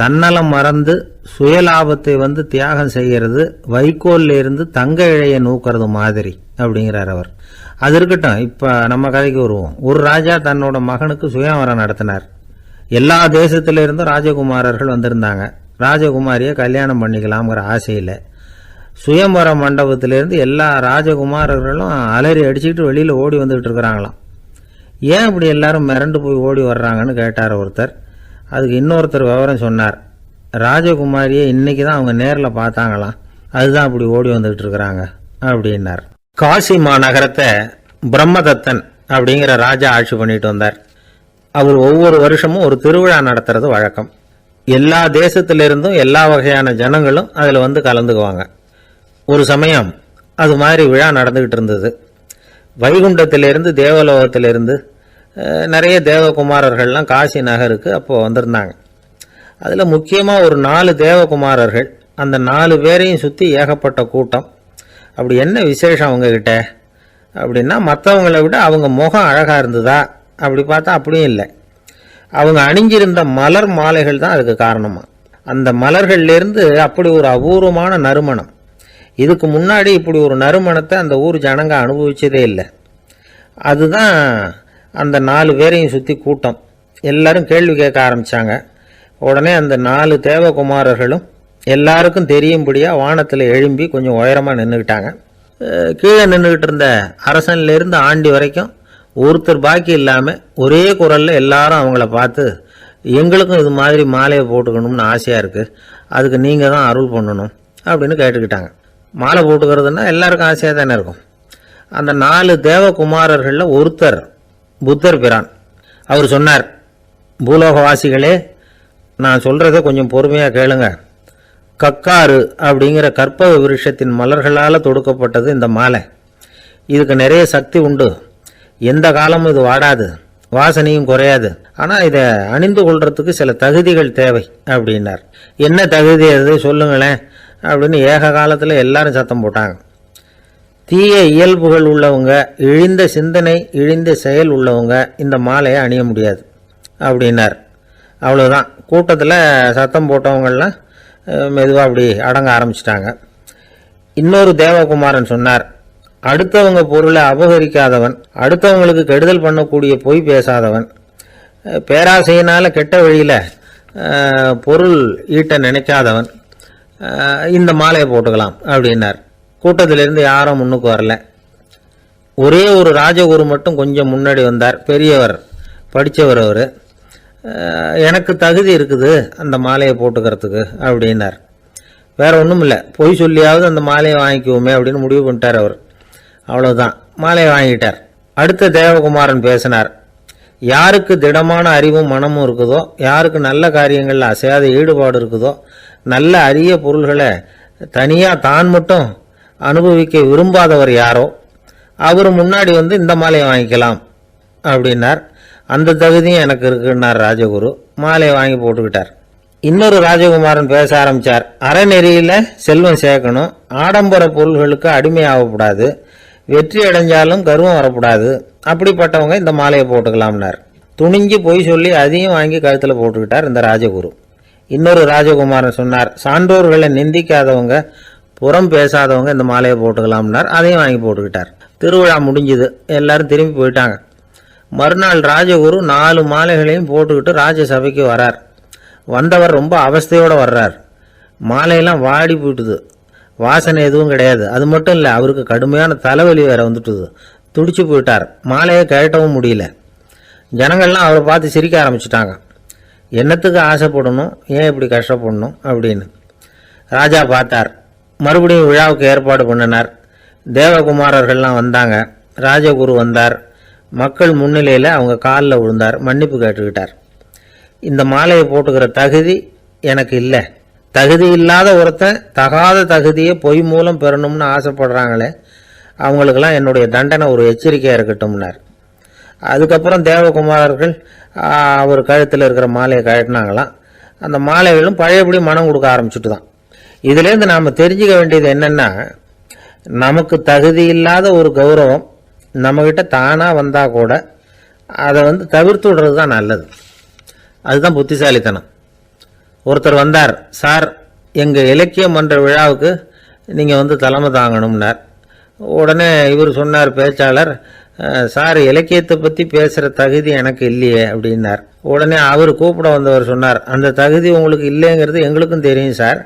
தன்னலம் மறந்து சுயலாபத்தை தியாகம் செய்கிறது வைக்கோல்ல இருந்து தங்க இழையை நூக்கிறது மாதிரி அப்படிங்கிறார் அவர். அது இருக்கட்டும், இப்போ நம்ம கதைக்கு வருவோம். ஒரு ராஜா தன்னோட மகனுக்கு சுயவரம் நடத்தினார். எல்லா தேசத்திலிருந்தும் ராஜகுமாரர்கள் வந்திருந்தாங்க. ராஜகுமாரியை கல்யாணம் பண்ணிக்கலாம்ங்கிற ஆசையில் சுயம்பர மண்டபத்திலிருந்து எல்லா ராஜகுமாரர்களும் அலறி அடிச்சுக்கிட்டு வெளியில் ஓடி வந்துகிட்டு இருக்கிறாங்களாம். ஏன் இப்படி எல்லாரும் மிரண்டு போய் ஓடி வர்றாங்கன்னு கேட்டார் ஒருத்தர். அதுக்கு இன்னொருத்தர் விவரம் சொன்னார். ராஜகுமாரியை இன்னைக்கு தான் அவங்க நேரில் பார்த்தாங்களாம், அதுதான் அப்படி ஓடி வந்துகிட்டு இருக்கிறாங்க அப்படின்னார். காசி மாநகரத்தை பிரம்மதத்தன் அப்படிங்கிற ராஜா ஆட்சி பண்ணிட்டு வந்தார். அவர் ஒவ்வொரு வருஷமும் ஒரு திருவிழா நடத்துறது வழக்கம். எல்லா தேசத்திலிருந்தும் எல்லா வகையான ஜனங்களும் அதில் கலந்துக்குவாங்க. ஒரு சமயம் அது மாதிரி விழா நடந்துகிட்டு இருந்தது. வைகுண்டத்திலிருந்து தேவலோகத்திலிருந்து நிறைய தேவகுமாரர்கள்லாம் காசி நகருக்கு அப்போது வந்திருந்தாங்க. அதில் முக்கியமாக ஒரு 4 தேவகுமாரர்கள். அந்த 4 பேரையும் சுற்றி ஏகப்பட்ட கூட்டம். அப்படி என்ன விசேஷம் அவங்கக்கிட்ட அப்படின்னா, மற்றவங்களை விட அவங்க முகம் அழகாக இருந்ததா அப்படி பார்த்தா அப்படியும் இல்லை. அவங்க அணிஞ்சிருந்த மலர் மாலைகள் தான் அதுக்கு காரணமாக. அந்த மலர்கள்லேருந்து அப்படி ஒரு அபூர்வமான நறுமணம். இதுக்கு முன்னாடி இப்படி ஒரு நறுமணத்தை அந்த ஊர் ஜனங்க அனுபவிச்சதே இல்லை. அதுதான் அந்த 4 பேரையும் சுற்றி கூட்டம். எல்லாரும் கேள்வி கேட்க ஆரம்பித்தாங்க. உடனே அந்த 4 தேவகுமாரர்களும் எல்லாருக்கும் தெரியும்படியாக வானத்தில் எழும்பி கொஞ்சம் உயரமாக நின்றுக்கிட்டாங்க. கீழே நின்றுக்கிட்டு இருந்த அரசன்லேருந்து ஆண்டி வரைக்கும் ஒருத்தர் பாக்கி இல்லாமல் ஒரே குரலில் எல்லாரும் அவங்கள பார்த்து, எங்களுக்கும் இது மாதிரி மாலையை போட்டுக்கணும்னு ஆசையாக இருக்குது, அதுக்கு நீங்கள் தான் அருள் பண்ணணும் அப்படின்னு கேட்டுக்கிட்டாங்க. மாலை போட்டுக்கிறதுனா எல்லாருக்கும் ஆசையாக தானே இருக்கும். அந்த 4 தேவகுமாரர்களில் ஒருத்தர் புத்தர் பிரான். அவர் சொன்னார், பூலோகவாசிகளே, நான் சொல்கிறத கொஞ்சம் பொறுமையாக கேளுங்க. கக்காரு அப்படிங்கிற கற்பக விருஷத்தின் மலர்களால் தொடுக்கப்பட்டது இந்த மாலை. இதுக்கு நிறைய சக்தி உண்டு. எந்த காலமும் இது வாடாது, வாசனையும் குறையாது. ஆனால் இதை அணிந்து கொள்றதுக்கு சில தகுதிகள் தேவை அப்படின்னார். என்ன தகுதி அது சொல்லுங்களேன் அப்படின்னு ஏக காலத்தில் எல்லாரும் சத்தம் போட்டாங்க. தீய இயல்புகள் உள்ளவங்க, இழிந்த சிந்தனை இழிந்த செயல் உள்ளவங்க இந்த மாலையை அணிய முடியாது அப்படின்னார். அவ்வளோதான். கூட்டத்தில் சத்தம் போட்டவங்கள்லாம் மெதுவாக அப்படி அடங்க ஆரம்பிச்சிட்டாங்க. இன்னொரு தேவகுமாரன் சொன்னார், அடுத்தவங்க பொருளை அபகரிக்காதவன், அடுத்தவங்களுக்கு கெடுதல் பண்ணக்கூடிய பொய் பேசாதவன், பேராசையினால் கெட்ட வழியில் பொருள் ஈட்ட நினைக்காதவன் இந்த மாலையை போட்டுக்கலாம் அப்படின்னார். கூட்டத்திலிருந்து யாரும் முன்னுக்கு வரல. ஒரே ஒரு ராஜகுரு மட்டும் கொஞ்சம் முன்னாடி வந்தார். பெரியவர், படித்தவர். அவர், எனக்கு தகுதி இருக்குது அந்த மாலையை போட்டுக்கிறதுக்கு அப்படின்னார். வேற ஒன்றும் இல்லை, பொய் சொல்லியாவது அந்த மாலையை வாங்கிக்குவோமே அப்படின்னு முடிவு பண்ணிட்டார் அவர். அவ்வளோதான், மாலையை வாங்கிட்டார். அடுத்த தேவகுமாரன் பேசினார். யாருக்கு திடமான அறிவும் மனமும் இருக்குதோ, யாருக்கு நல்ல காரியங்களில் அசையாத ஈடுபாடு இருக்குதோ, நல்ல அரிய பொருள்களை தனியாக தான் மட்டும் அனுபவிக்க விரும்பாதவர் யாரோ அவர் முன்னாடி வந்து இந்த மாலையை வாங்கிக்கலாம் அப்படின்னார். அந்த தகுதியும் எனக்கு இருக்குன்னார் ராஜகுரு. மாலையை வாங்கி போட்டுக்கிட்டார். இன்னொரு ராஜகுமாரன் பேச ஆரம்பித்தார். அறநெறியில் செல்வம் சேர்க்கணும், ஆடம்பர பொருள்களுக்கு அடிமையாகக்கூடாது, வெற்றி அடைஞ்சாலும் கர்வம் வரக்கூடாது, அப்படிப்பட்டவங்க இந்த மாலையை போட்டுக்கலாம்னார். துணிஞ்சு பொய் சொல்லி அதையும் வாங்கி கழுத்தில் போட்டுக்கிட்டார் இந்த ராஜகுரு. இன்னொரு ராஜகுமாரன் சொன்னார், சான்றோர்களை நிந்திக்காதவங்க, புறம் பேசாதவங்க இந்த மாலையை போட்டுக்கலாம்னார். அதையும் வாங்கி போட்டுக்கிட்டார். திருவிழா முடிஞ்சுது, எல்லாரும் திரும்பி போயிட்டாங்க. மறுநாள் ராஜகுரு 4 மாலைகளையும் போட்டுக்கிட்டு ராஜசபைக்கு வரார். வந்தவர் ரொம்ப அவஸ்தையோடு வர்றார். மாலையெல்லாம் வாடி போயிட்டுது, வாசனை எதுவும் கிடையாது. அது மட்டும் இல்லை, அவருக்கு கடுமையான தலைவலி வேற வந்துட்டுது. துடிச்சு போயிட்டார். மாலையை கழட்டவும் முடியல. ஜனங்கள்லாம் அவரை பார்த்து சிரிக்க ஆரம்பிச்சிட்டாங்க. என்னத்துக்கு ஆசைப்படணும், ஏன் இப்படி கஷ்டப்படணும் அப்படின்னு. ராஜா பார்த்தார். மறுபடியும் விழாவுக்கு ஏற்பாடு பண்ணினார். தேவகுமாரர்கள்லாம் வந்தாங்க. ராஜகுரு வந்தார். மக்கள் முன்னிலையில் அவங்க காலில் விழுந்தார், மன்னிப்பு கேட்டுக்கிட்டார். இந்த மாலையை போட்டுக்கிற தகுதி எனக்கு இல்லை. தகுதி இல்லாத ஒருத்தன் தகாத தகுதியை பொய் மூலம் பெறணும்னு ஆசைப்படுறாங்களே, அவங்களுக்கெல்லாம் என்னுடைய தண்டனை ஒரு எச்சரிக்கையாக இருக்கட்டும்னார். அதுக்கப்புறம் தேவகுமாரர்கள் அவர் கழுத்தில் இருக்கிற மாலையை கழட்டினாங்களாம். அந்த மாலைகளும் பழையபடி மனம் கொடுக்க ஆரம்பிச்சுட்டு தான். இதுலேருந்து நாம் தெரிஞ்சுக்க வேண்டியது என்னென்னா, நமக்கு தகுதி இல்லாத ஒரு கௌரவம் நம்மக்கிட்ட தானாக வந்தால் கூட அதை வந்து தவிர்த்து விடுறது தான் நல்லது. அதுதான் புத்திசாலித்தனம். ஒருத்தர் வந்தார். சார், எங்கள் இலக்கிய மன்ற விழாவுக்கு நீங்கள் வந்து தலைமை தாங்கணும்னார். உடனே இவர் சொன்னார், பேச்சாளர், சார், இலக்கியத்தை பற்றி பேசுகிற தகுதி எனக்கு இல்லையே அப்படின்னார். உடனே அவர் கூப்பிட வந்தவர் சொன்னார், அந்த தகுதி உங்களுக்கு இல்லைங்கிறது எங்களுக்கும் தெரியும் சார்,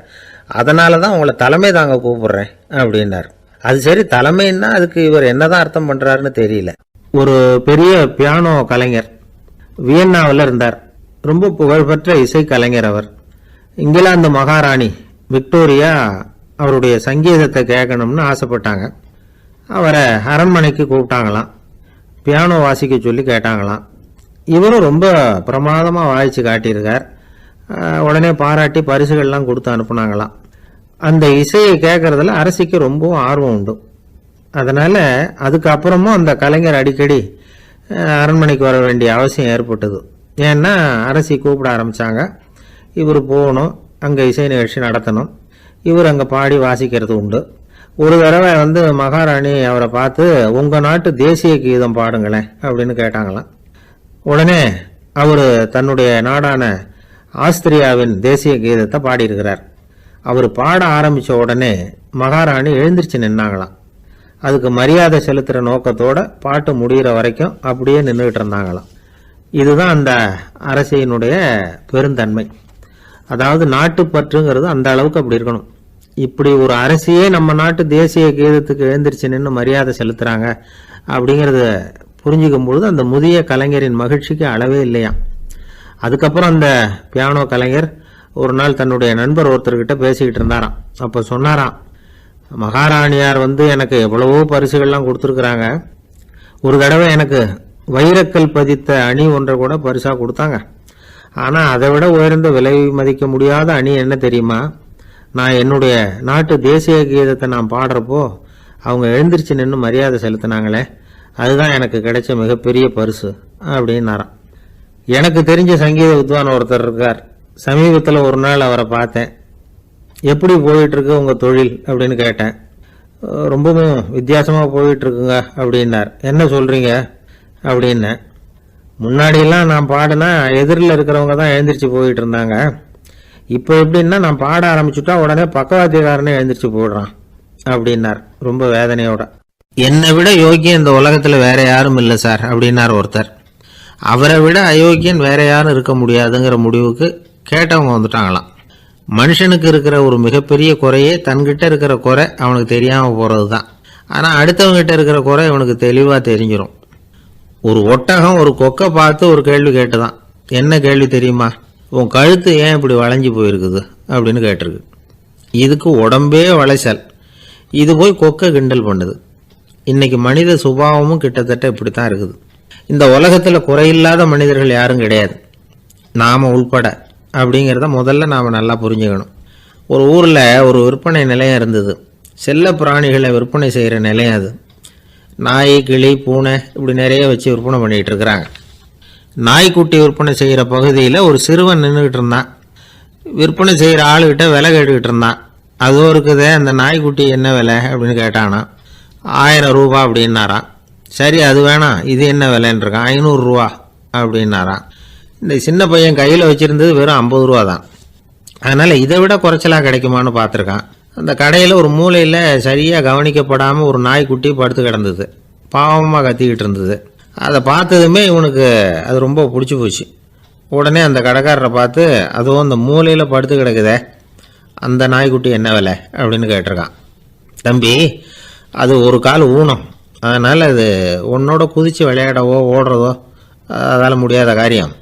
அதனால தான் உங்களை தலைமை தாங்க கூப்பிடுறேன் அப்படின்னார். அது சரி, தலைமைன்னா அதுக்கு இவர் என்னதான் அர்த்தம் பண்ணுறாருன்னு தெரியல. ஒரு பெரிய பியானோ கலைஞர் வியன்னாவில் இருந்தார். ரொம்ப புகழ்பெற்ற இசை கலைஞர் அவர். இங்கிலாந்து மகாராணி விக்டோரியா அவருடைய சங்கீதத்தை கேட்கணும்னு ஆசைப்பட்டாங்க. அவரை அரண்மனைக்கு கூப்பிட்டாங்களாம். பியானோ வாசிக்க சொல்லி கேட்டாங்களாம். இவரும் ரொம்ப பிரமாதமாக வாய்ச்சி காட்டியிருக்கார். உடனே பாராட்டி பரிசுகள்லாம் கொடுத்து அனுப்புனாங்களாம். அந்த இசையை கேட்கறதுல அரசிக்கு ரொம்பவும் ஆர்வம் உண்டு. அதனால் அதுக்கப்புறமும் அந்த கலைஞர் அடிக்கடி அரண்மனைக்கு வர வேண்டிய அவசியம் ஏற்பட்டது. ஏன்னா அரசி கூப்பிட ஆரம்பித்தாங்க. இவர் போகணும், அங்கே இசை நிகழ்ச்சி நடத்தணும். இவர் அங்கே பாடி வாசிக்கிறது உண்டு. ஒரு தடவை வந்து மகாராணி அவரை பார்த்து, உங்கள் நாட்டு தேசிய கீதம் பாடுங்களேன் அப்படின்னு கேட்டாங்களாம். உடனே அவர் தன்னுடைய நாடான ஆஸ்திரியாவின் தேசிய கீதத்தை பாடியிருக்கிறார். அவர் பாட ஆரம்பித்த உடனே மகாராணி எழுந்திரிச்சு நின்னாங்களாம். அதுக்கு மரியாதை செலுத்துகிற நோக்கத்தோட பாட்டு முடிகிற வரைக்கும் அப்படியே நின்றுக்கிட்டு இருந்தாங்களாம். இதுதான் அந்த அரசியினுடைய பெருந்தன்மை. அதாவது நாட்டுப்பற்றுங்கிறது அந்த அளவுக்கு அப்படி இருக்கணும். இப்படி ஒரு அரசியே நம்ம நாட்டு தேசிய கீதத்துக்கு எழுந்திரிச்சு நின்று மரியாதை செலுத்துகிறாங்க அப்படிங்கிறத புரிஞ்சுக்கும் பொழுது அந்த முதிய கலைஞரின் மகிழ்ச்சிக்கு அளவே இல்லையா. அதுக்கப்புறம் அந்த பியானோ கலைஞர் ஒரு நாள் தன்னுடைய நண்பர் ஒருத்தர்கிட்ட பேசிக்கிட்டு இருந்தாராம். அப்போ சொன்னாராம், மகாராணியார் வந்து எனக்கு எவ்வளவோ பரிசுகள்லாம் கொடுத்துருக்குறாங்க. ஒரு தடவை எனக்கு வைரக்கல் பதித்த அணி ஒன்றை கூட பரிசாக கொடுத்தாங்க. ஆனால் அதை விட உயர்ந்த விலை மதிக்க முடியாத அணி என்ன தெரியுமா? நான் என்னுடைய நாட்டு தேசிய கீதத்தை நான் பாடுறப்போ அவங்க எழுந்திரிச்சு நின்று மரியாதை செலுத்தினாங்களே, அதுதான் எனக்கு கிடைச்ச மிகப்பெரிய பரிசு அப்படின்னாராம். எனக்கு தெரிஞ்ச சங்கீத வித்வான் ஒருத்தர் இருக்கார். சமீபத்தில் ஒரு நாள் அவரை பார்த்தேன். எப்படி போயிட்டுருக்கு உங்கள் தொழில் அப்படின்னு கேட்டேன். ரொம்பவும் வித்தியாசமாக போயிட்டுருக்குங்க அப்படின்னார். என்ன சொல்கிறீங்க அப்படின்னேன். முன்னாடியெல்லாம் நான் பாடினா எதிரில் இருக்கிறவங்க தான் எழுந்திரிச்சு போயிட்டு இருந்தாங்க. இப்போ எப்படின்னா நான் பாட ஆரம்பிச்சுட்டா உடனே பக்கவாத்தியக்காரனே எழுந்திரிச்சு போடுறான் அப்படின்னார் ரொம்ப வேதனையோட. என்னை விட யோகியம் இந்த உலகத்தில் வேற யாரும் இல்லை சார் அப்படின்னார் ஒருத்தர். அவரை விட அயோக்கியன் வேற யாரும் இருக்க முடியாதுங்கிற முடிவுக்கு கேட்டவங்க வந்துட்டாங்களாம். மனுஷனுக்கு இருக்கிற ஒரு மிகப்பெரிய குறையே தன்கிட்ட இருக்கிற குறை அவனுக்கு தெரியாமல் போகிறது தான். ஆனால் அடுத்தவங்ககிட்ட இருக்கிற குறை இவனுக்கு தெளிவாக தெரிஞ்சிடும். ஒரு ஒட்டகம் ஒரு கொக்கை பார்த்து ஒரு கேள்வி கேட்டுதான். என்ன கேள்வி தெரியுமா? உன் கழுத்து ஏன் இப்படி வளைஞ்சி போயிருக்குது அப்படின்னு கேட்டிருக்கு. இதுக்கு உடம்பே வளைச்சல். இது போய் கொக்கை கிண்டல் பண்ணுது. இன்னைக்கு மனித சுபாவமும் கிட்டத்தட்ட இப்படித்தான் இருக்குது. இந்த உலகத்தில் குறையில்லாத மனிதர்கள் யாரும் கிடையாது, நாம் உள்பட அப்படிங்கிறத முதல்ல நாம் நல்லா புரிஞ்சுக்கணும். ஒரு ஊரில் ஒரு விற்பனை நிலையம் இருந்தது. செல்ல பிராணிகளை விற்பனை செய்கிற நிலையம் அது. நாய், கிளி, பூனை இப்படி நிறைய வச்சு விற்பனை பண்ணிகிட்டு இருக்கிறாங்க. நாய்க்குட்டி விற்பனை செய்கிற பகுதியில் ஒரு சிறுவன் நின்றுக்கிட்டு இருந்தான். விற்பனை செய்கிற ஆளுகிட்ட விலை கேட்டுக்கிட்டு இருந்தான். அதுவும் இருக்குதே, அந்த நாய்க்குட்டி என்ன விலை அப்படின்னு கேட்டானா. 1000 ரூபா அப்படின்னாரான். சரி, அது வேணாம், இது என்ன விலைன்னு இருக்கான். 500 ரூபா அப்படின்னாரான். இந்த சின்ன பையன் கையில் வச்சுருந்தது வெறும் 50 ரூபா தான். அதனால் இதை விட குறைச்சலாக கிடைக்குமான்னு பார்த்துருக்கான். அந்த கடையில் ஒரு மூலையில் சரியாக கவனிக்கப்படாமல் ஒரு நாய்க்குட்டி படுத்து கிடந்தது. பாவமாக கத்திக்கிட்டு இருந்தது. அதை பார்த்ததுமே இவனுக்கு அது ரொம்ப பிடிச்சி போச்சு. உடனே அந்த கடைக்காரரை பார்த்து, அதுவும் அந்த மூலையில் படுத்து கிடக்குதே, அந்த நாய்க்குட்டி என்ன விலை அப்படின்னு கேட்டிருக்கான். தம்பி, அது ஒரு கால் ஊனம், அதனால் அது உன்னோட குதித்து விளையாடவோ ஓடுறதோ அதால் முடியாத காரியம்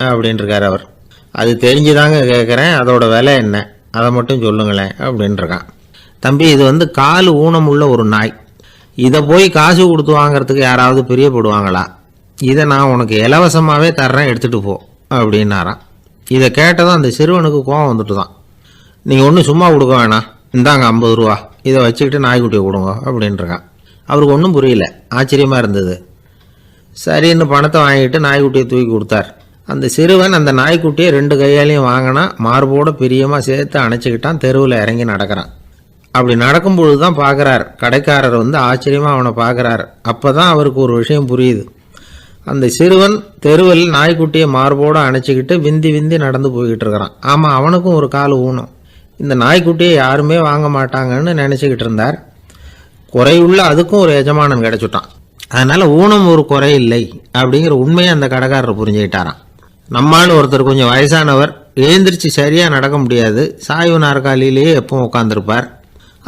அப்படின்ட்டுருக்கார் அவர். அது தெரிஞ்சுதாங்க கேட்குறேன், அதோட விலை என்ன, அதை மட்டும் சொல்லுங்களேன் அப்படின்ட்டுருக்கான். தம்பி, இது கால் ஊனம் உள்ள ஒரு நாய். இதை போய் காசு கொடுத்து வாங்கிறதுக்கு யாராவது பிரியப்படுவாங்களா? இதை நான் உனக்கு இலவசமாகவே தர்றேன், எடுத்துகிட்டு போ அப்படின்னாரான். இதை கேட்டதும் அந்த சிறுவனுக்கு கோபம் வந்துட்டு தான். நீங்கள் ஒன்றும் சும்மா கொடுக்க வேணாம், இந்தாங்க 50 ரூபா, இதை வச்சுக்கிட்டு நாய்க்குட்டியை கொடுங்க அப்படின்ட்டுருக்கான். அவருக்கு ஒன்றும் புரியல, ஆச்சரியமாக இருந்தது. சரின்னு பணத்தை வாங்கிட்டு நாய்க்குட்டியை தூக்கி கொடுத்தார். அந்த சிறுவன் அந்த நாய்க்குட்டியை 2 கையாலையும் வாங்கினா, மார்போட பிரியமாக சேர்த்து அணைச்சிக்கிட்டான். தெருவில் இறங்கி நடக்கிறான். அப்படி நடக்கும்பொழுது தான் பார்க்குறார், கடைக்காரர் ஆச்சரியமாக அவனை பார்க்குறார். அப்போ தான் அவருக்கு ஒரு விஷயம் புரியுது. அந்த சிறுவன் தெருவில் நாய்க்குட்டியை மார்போடு அணைச்சிக்கிட்டு விந்தி விந்தி நடந்து போய்கிட்டு இருக்கிறான். ஆமாம், அவனுக்கும் ஒரு கால் ஊனம். இந்த நாய்க்குட்டியை யாருமே வாங்க மாட்டாங்கன்னு நினச்சிக்கிட்டு இருந்தார். குறையுள்ள அதுக்கும் ஒரு எஜமானன் கிடச்சிட்டான். அதனால் ஊனம் ஒரு குறை இல்லை அப்படிங்கிற உண்மையை அந்த கடைக்காரர் புரிஞ்சுக்கிட்டாராம். நம்மால் ஒருத்தர் கொஞ்சம் வயசானவர், எழுந்திரிச்சு சரியாக நடக்க முடியாது, சாய்வு நாற்காலியிலேயே எப்பவும் உட்காந்துருப்பார்.